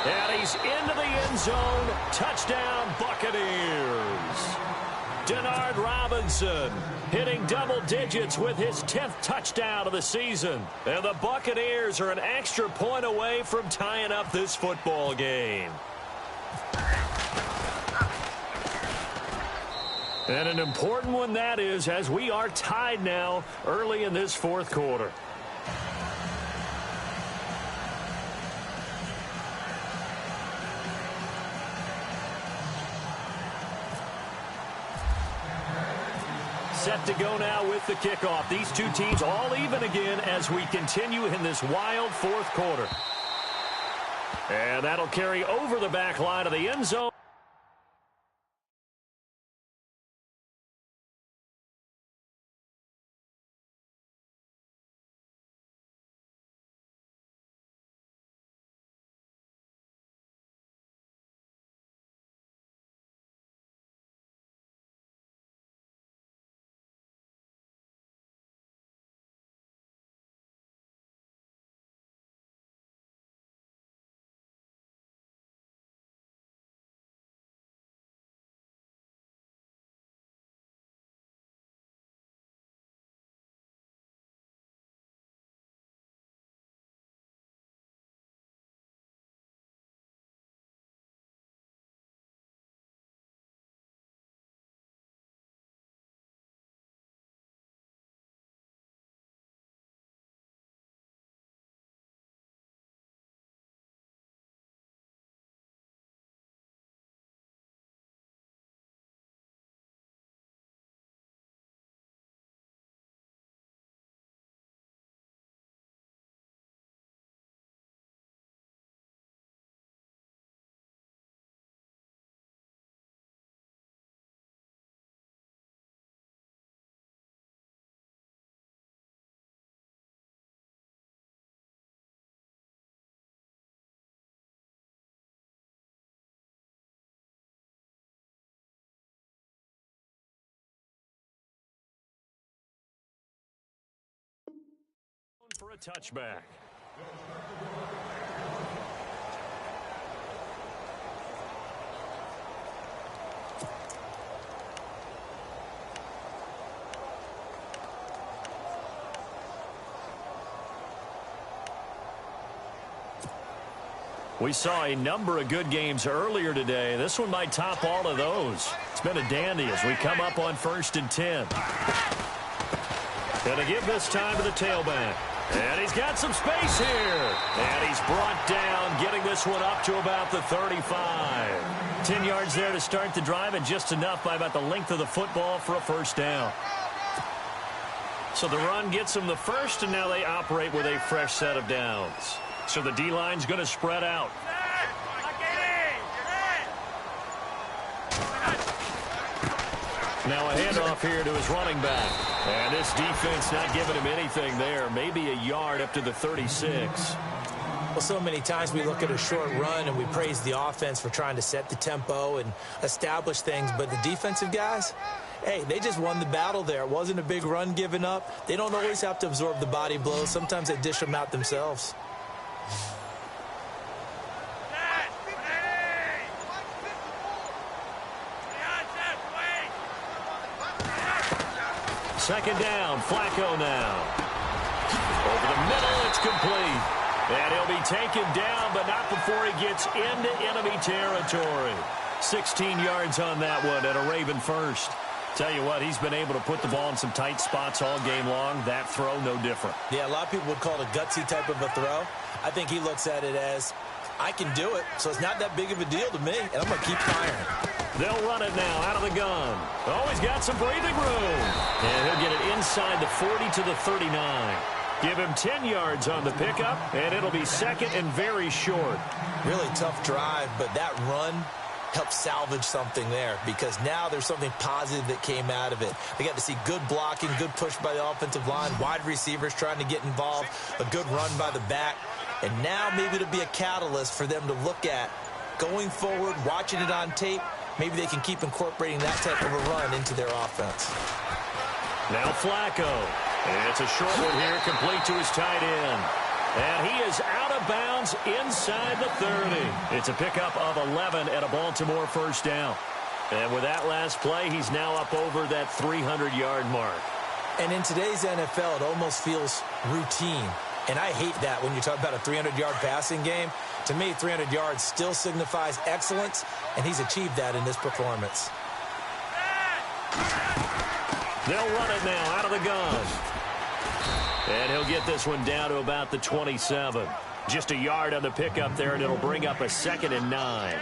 And he's into the end zone. Touchdown, Buccaneers. Denard Robinson hitting double digits with his 10th touchdown of the season. And the Buccaneers are an extra point away from tying up this football game. And an important one that is, as we are tied now early in this fourth quarter. Set to go now with the kickoff. These two teams all even again as we continue in this wild fourth quarter. And that'll carry over the back line of the end zone. For a touchback. We saw a number of good games earlier today. This one might top all of those. It's been a dandy as we come up on 1st and 10. Going to give this time to the tailback. And he's got some space here. And he's brought down, getting this one up to about the 35. 10 yards there to start the drive, and just enough by about the length of the football for a first down. So the run gets them the first, and now they operate with a fresh set of downs. So the D-line's going to spread out. Now a handoff here to his running back. And this defense not giving him anything there. Maybe a yard up to the 36. Well, so many times we look at a short run and we praise the offense for trying to set the tempo and establish things. But the defensive guys, hey, they just won the battle there. It wasn't a big run given up. They don't always have to absorb the body blows. Sometimes they dish them out themselves. Second down, Flacco now. Over the middle, it's complete. And he'll be taken down, but not before he gets into enemy territory. 16 yards on that one, and a Raven first. Tell you what, he's been able to put the ball in some tight spots all game long. That throw, no different. Yeah, a lot of people would call it a gutsy type of a throw. I think he looks at it as, I can do it, so it's not that big of a deal to me, and I'm going to keep firing. They'll run it now out of the gun. Oh, he's got some breathing room. And he'll get it inside the 40 to the 39. Give him 10 yards on the pickup, and it'll be second and very short. Really tough drive, but that run helped salvage something there because now there's something positive that came out of it. They got to see good blocking, good push by the offensive line, wide receivers trying to get involved, a good run by the back. And now maybe it'll be a catalyst for them to look at going forward, watching it on tape. Maybe they can keep incorporating that type of a run into their offense. Now Flacco. And it's a short one here, complete to his tight end. And he is out of bounds inside the 30. It's a pickup of 11 at a Baltimore first down. And with that last play, he's now up over that 300-yard mark. And in today's NFL, it almost feels routine. And I hate that when you talk about a 300-yard passing game. To me, 300 yards still signifies excellence, and he's achieved that in this performance. They'll run it now out of the gun. And he'll get this one down to about the 27. Just a yard on the pickup there, and it'll bring up a 2nd and 9.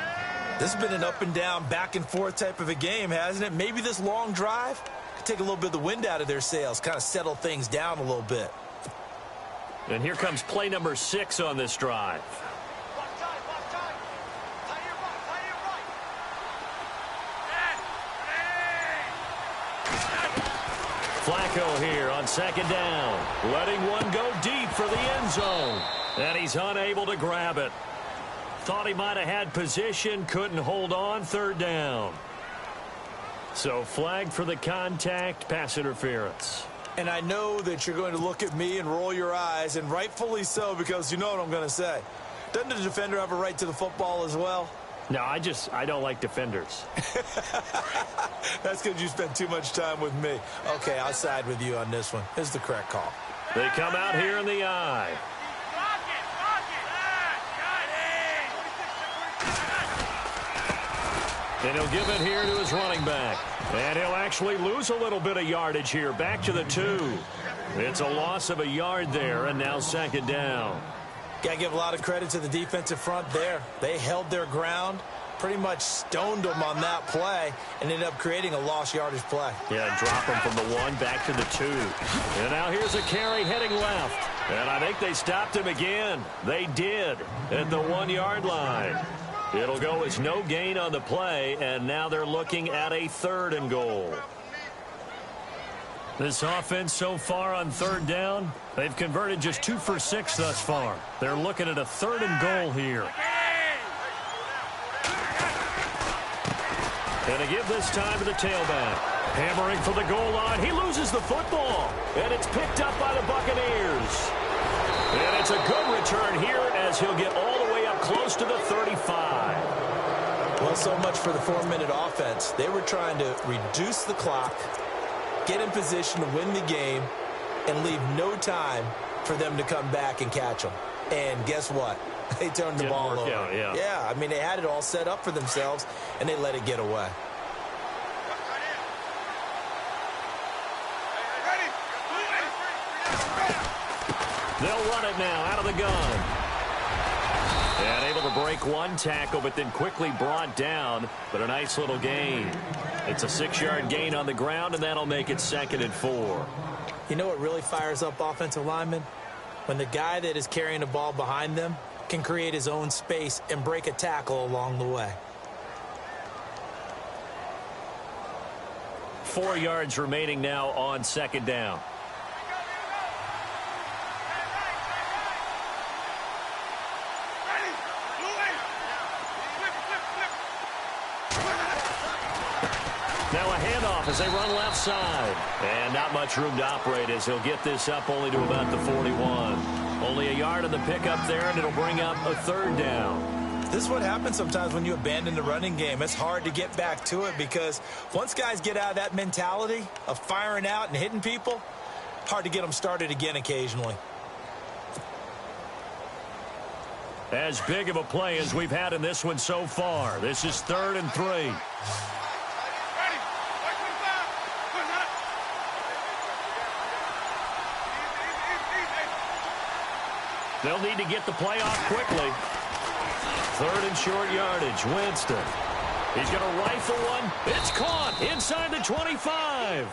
This has been an up-and-down, back-and-forth type of a game, hasn't it? Maybe this long drive could take a little bit of the wind out of their sails, kind of settle things down a little bit. And here comes play number 6 on this drive. Flacco here on 2nd down, letting one go deep for the end zone. And he's unable to grab it. Thought he might have had position, couldn't hold on, 3rd down. So flagged for the contact, pass interference. And I know that you're going to look at me and roll your eyes, and rightfully so, because you know what I'm going to say. Doesn't the defender have a right to the football as well? No, I don't like defenders. That's because you spend too much time with me. Okay, I'll side with you on this one. This is the correct call. They come out here in the eye. And he'll give it here to his running back. And he'll actually lose a little bit of yardage here. Back to the 2. It's a loss of a yard there, and now 2nd down. Got to give a lot of credit to the defensive front there. They held their ground, pretty much stoned them on that play, and ended up creating a lost yardage play. Yeah, drop them from the 1 back to the 2. And now here's a carry heading left. And I think they stopped him again. They did at the 1-yard line. It'll go as no gain on the play, and now they're looking at a 3rd and goal. This offense so far on 3rd down, they've converted just 2 for 6 thus far. They're looking at a 3rd and goal here. And to give this time to the tailback. Hammering for the goal line. He loses the football, and it's picked up by the Buccaneers. And it's a good return here as he'll get all the way up close to the 35. Well, so much for the 4-minute offense. They were trying to reduce the clock, get in position to win the game, and leave no time for them to come back and catch them. And guess what? They turned the ball over. Yeah, I mean, they had it all set up for themselves, and they let it get away. They'll run it now out of the gun. And able to break one tackle, but then quickly brought down. But a nice little gain. It's a 6-yard gain on the ground, and that'll make it 2nd and 4. You know what really fires up offensive linemen? When the guy that is carrying the ball behind them can create his own space and break a tackle along the way. 4 yards remaining now on 2nd down. Now a handoff as they run left side. And not much room to operate as he'll get this up only to about the 41. Only a yard on the pickup there, and it'll bring up a 3rd down. This is what happens sometimes when you abandon the running game. It's hard to get back to it because once guys get out of that mentality of firing out and hitting people, hard to get them started again occasionally. As big of a play as we've had in this one so far. This is 3rd and 3. They'll need to get the play off quickly. 3rd and short yardage. Winston. He's going to rifle one. It's caught inside the 25.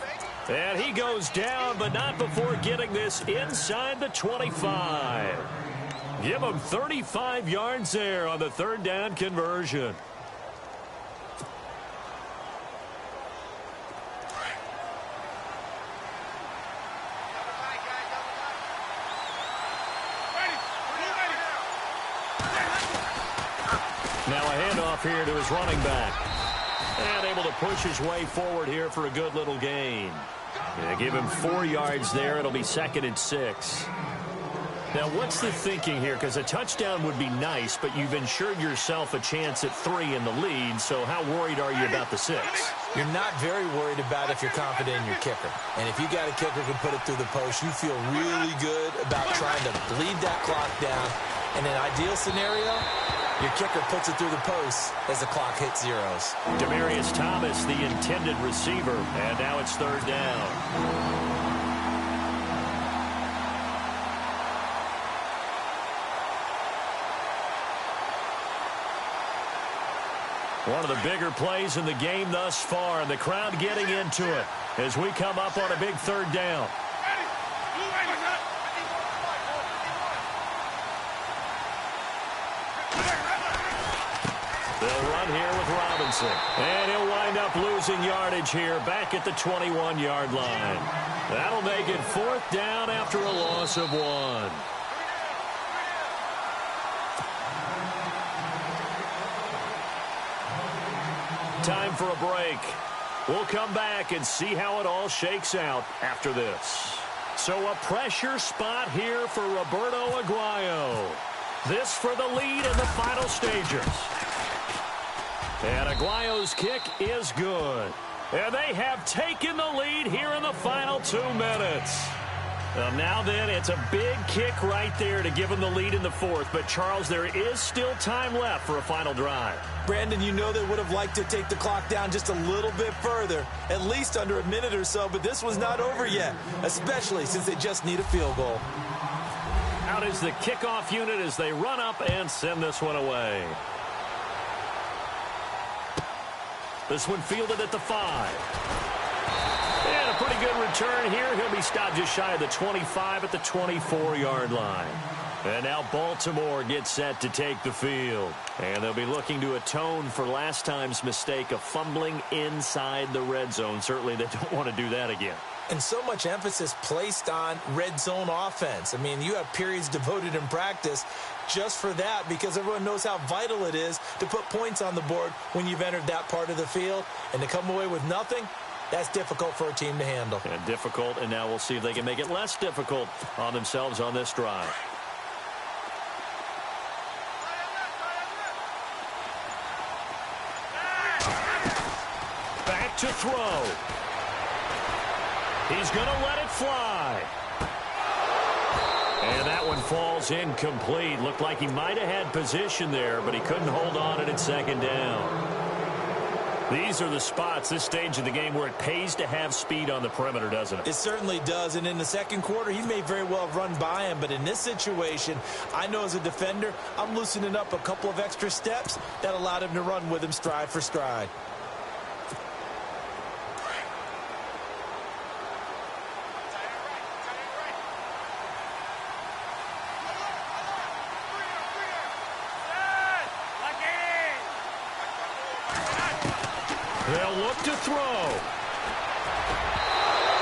And he goes down, but not before getting this inside the 25. Give him 35 yards there on the 3rd down conversion. Now a handoff here to his running back. And able to push his way forward here for a good little gain. Yeah, give him 4 yards there. It'll be 2nd and 6. Now, what's the thinking here? Because a touchdown would be nice, but you've ensured yourself a chance at 3 in the lead, so how worried are you about the 6? You're not very worried about if you're confident in your kicker. And if you got a kicker who can put it through the post, you feel really good about trying to bleed that clock down. In an ideal scenario, your kicker puts it through the post as the clock hits zeros. Demaryius Thomas, the intended receiver, and now it's 3rd down. One of the bigger plays in the game thus far, and the crowd getting into it as we come up on a big 3rd down. They'll run here with Robinson, and he'll wind up losing yardage here back at the 21-yard line. That'll make it 4th down after a loss of 1. Time for a break. We'll come back and see how it all shakes out after this. So a pressure spot here for Roberto Aguayo. This for the lead in the final stages. And Aguayo's kick is good. And they have taken the lead here in the final 2 minutes. Now then, it's a big kick right there to give them the lead in the 4th. But, Charles, there is still time left for a final drive. Brandon, you know they would have liked to take the clock down just a little bit further, at least under a minute or so, but this was not over yet, especially since they just need a field goal. Out is the kickoff unit as they run up and send this one away. This one fielded at the 5. And a pretty good return here. He'll be stopped just shy of the 25 at the 24-yard line. And now Baltimore gets set to take the field. And they'll be looking to atone for last time's mistake of fumbling inside the red zone. Certainly they don't want to do that again. And so much emphasis placed on red zone offense. I mean, you have periods devoted in practice just for that because everyone knows how vital it is to put points on the board when you've entered that part of the field. And to come away with nothing, that's difficult for a team to handle. And difficult, and now we'll see if they can make it less difficult on themselves on this drive. Back to throw. He's going to let it fly. And that one falls incomplete. Looked like he might have had position there, but he couldn't hold on at 2nd down. These are the spots, this stage of the game, where it pays to have speed on the perimeter, doesn't it? It certainly does, and in the 2nd quarter, he may very well have run by him, but in this situation, I know as a defender, I'm loosening up a couple of extra steps that allowed him to run with him stride for stride. They'll look to throw.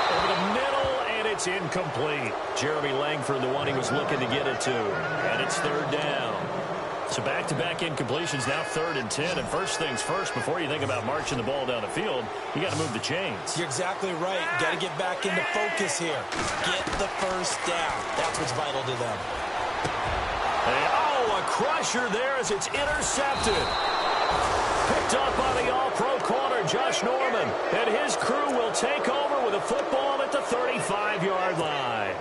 Over the middle, and it's incomplete. Jeremy Langford, the one he was looking to get it to. And it's 3rd down. So back-to-back incompletions, now 3rd and 10. And first things first, before you think about marching the ball down the field, you got to move the chains. You're exactly right. Got to get back into focus here. Get the first down. That's what's vital to them. A crusher there as it's intercepted. Picked up by the all-pro corner, Josh Norman. And his crew will take over with a football at the 35-yard line.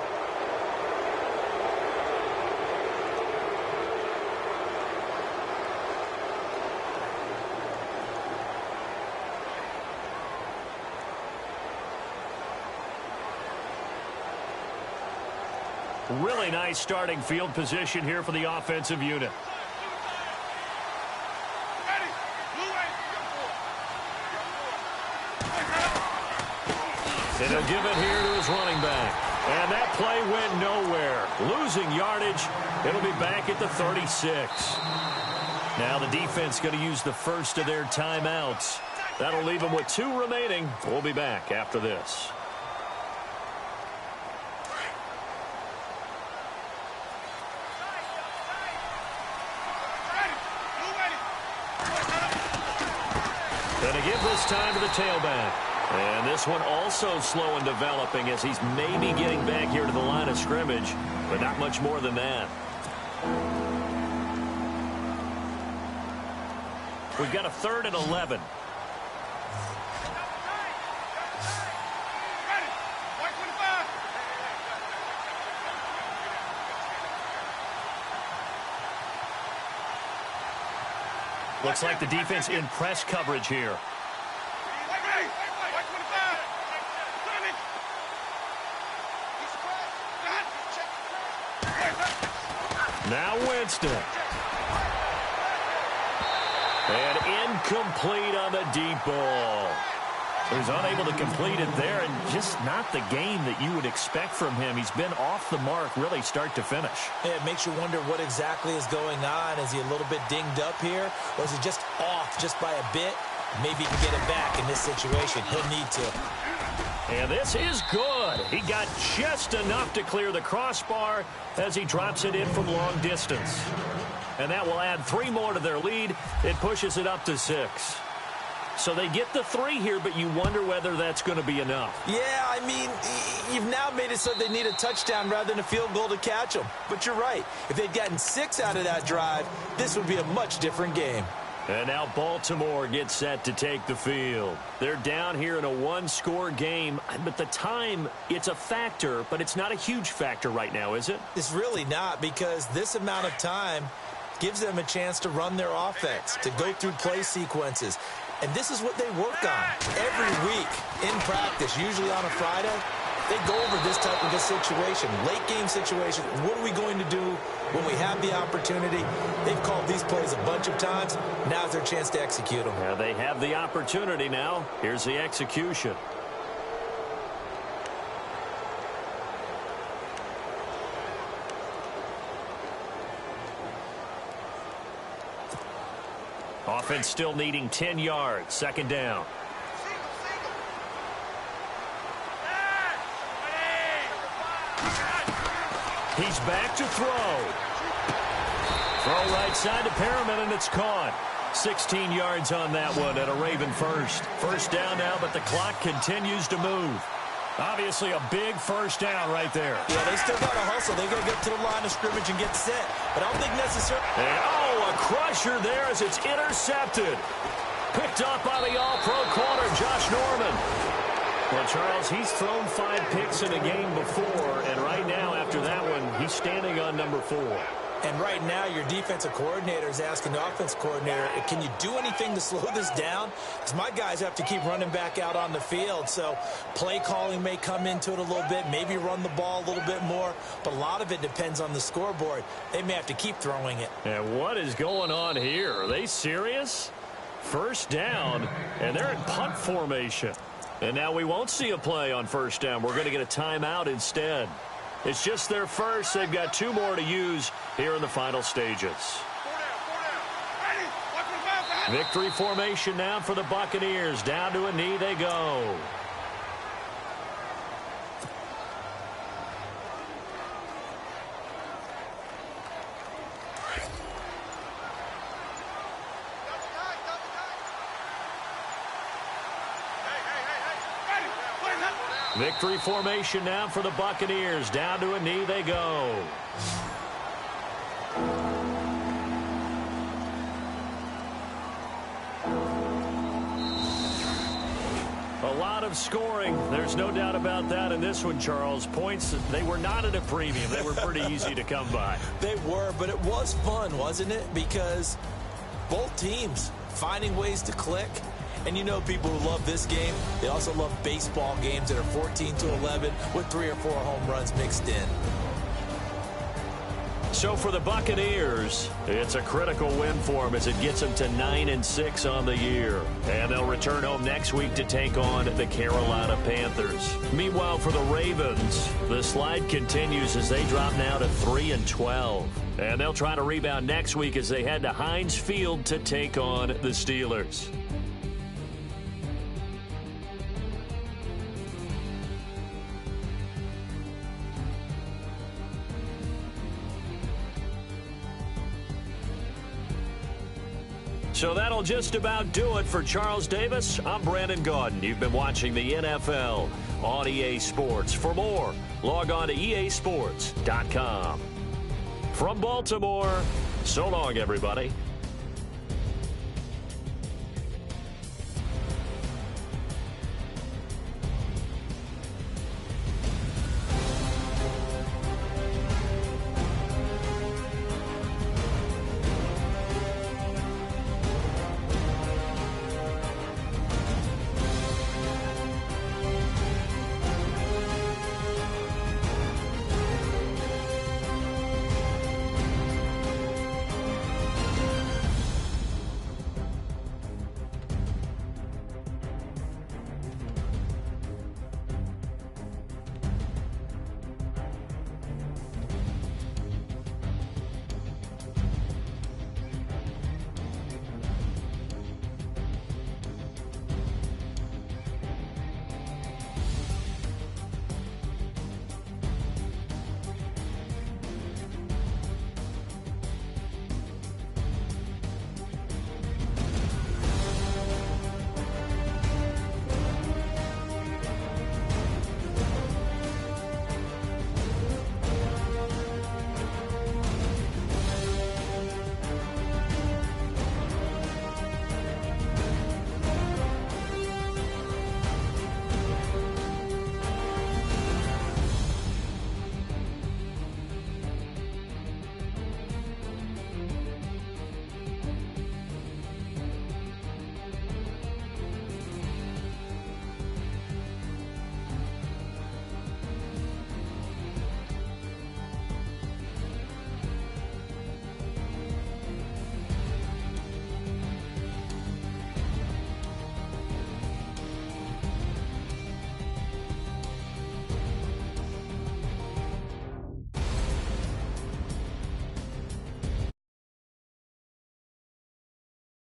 Really nice starting field position here for the offensive unit. And he'll give it here to his running back. And that play went nowhere. Losing yardage. It'll be back at the 36. Now the defense going to use the first of their timeouts. That'll leave them with 2 remaining. We'll be back after this. Going to give this time to the tailback. And this one also slow in developing as he's maybe getting back here to the line of scrimmage, but not much more than that. We've got a 3rd and 11. Looks like the defense in press coverage here. Now Winston. And incomplete on the deep ball. So he's unable to complete it there, and just not the game that you would expect from him. He's been off the mark really start to finish. Yeah, it makes you wonder what exactly is going on. Is he a little bit dinged up here, or is he just off just by a bit? Maybe he can get it back in this situation. He'll need to. And this is good. He got just enough to clear the crossbar as he drops it in from long distance. And that will add 3 more to their lead. It pushes it up to 6. So they get the 3 here, but you wonder whether that's going to be enough. Yeah, I mean, you've now made it so they need a touchdown rather than a field goal to catch them. But you're right. If they'd gotten 6 out of that drive, this would be a much different game. And now Baltimore gets set to take the field. They're down here in a 1-score game, but the time, it's a factor, but it's not a huge factor right now, is it? It's really not, because this amount of time gives them a chance to run their offense, to go through play sequences. And this is what they work on every week in practice, usually on a Friday. They go over this type of a situation, late game situation. What are we going to do when we have the opportunity? They've called these plays a bunch of times. Now's their chance to execute them. Yeah, they have the opportunity now. Here's the execution. Offense still needing 10 yards. 2nd down. He's back to throw. Throw right side to Perriman, and it's caught. 16 yards on that one and a Raven first. 1st down now, but the clock continues to move. Obviously a big 1st down right there. Yeah, they still got to hustle. They got to get to the line of scrimmage and get set. But I don't think necessarily. And, a crusher there as it's intercepted. Picked up by the all-pro corner, Josh Norman. Well, Charles, he's thrown 5 picks in a game before, and right now after that one, he's standing on number 4. And right now, your defensive coordinator is asking the offense coordinator, can you do anything to slow this down? Because my guys have to keep running back out on the field. So play calling may come into it a little bit, maybe run the ball a little bit more. But a lot of it depends on the scoreboard. They may have to keep throwing it. And what is going on here? Are they serious? 1st down, and they're in punt formation. And now we won't see a play on 1st down. We're going to get a timeout instead. It's just their first. They've got 2 more to use here in the final stages. Victory formation now for the Buccaneers. Down to a knee they go. Victory formation now for the Buccaneers. Down to a knee they go. A lot of scoring. There's no doubt about that in this one, Charles. Points, they were not at a premium. They were pretty easy to come by. They were, but it was fun, wasn't it? Because both teams finding ways to click. And you know people who love this game, they also love baseball games that are 14-11 with 3 or 4 home runs mixed in. So for the Buccaneers, it's a critical win for them as it gets them to 9-6 on the year. And they'll return home next week to take on the Carolina Panthers. Meanwhile, for the Ravens, the slide continues as they drop now to 3-12. And they'll try to rebound next week as they head to Heinz Field to take on the Steelers. So that'll just about do it for Charles Davis. I'm Brandon Gaudin. You've been watching the NFL on EA Sports. For more, log on to easports.com. From Baltimore, so long, everybody.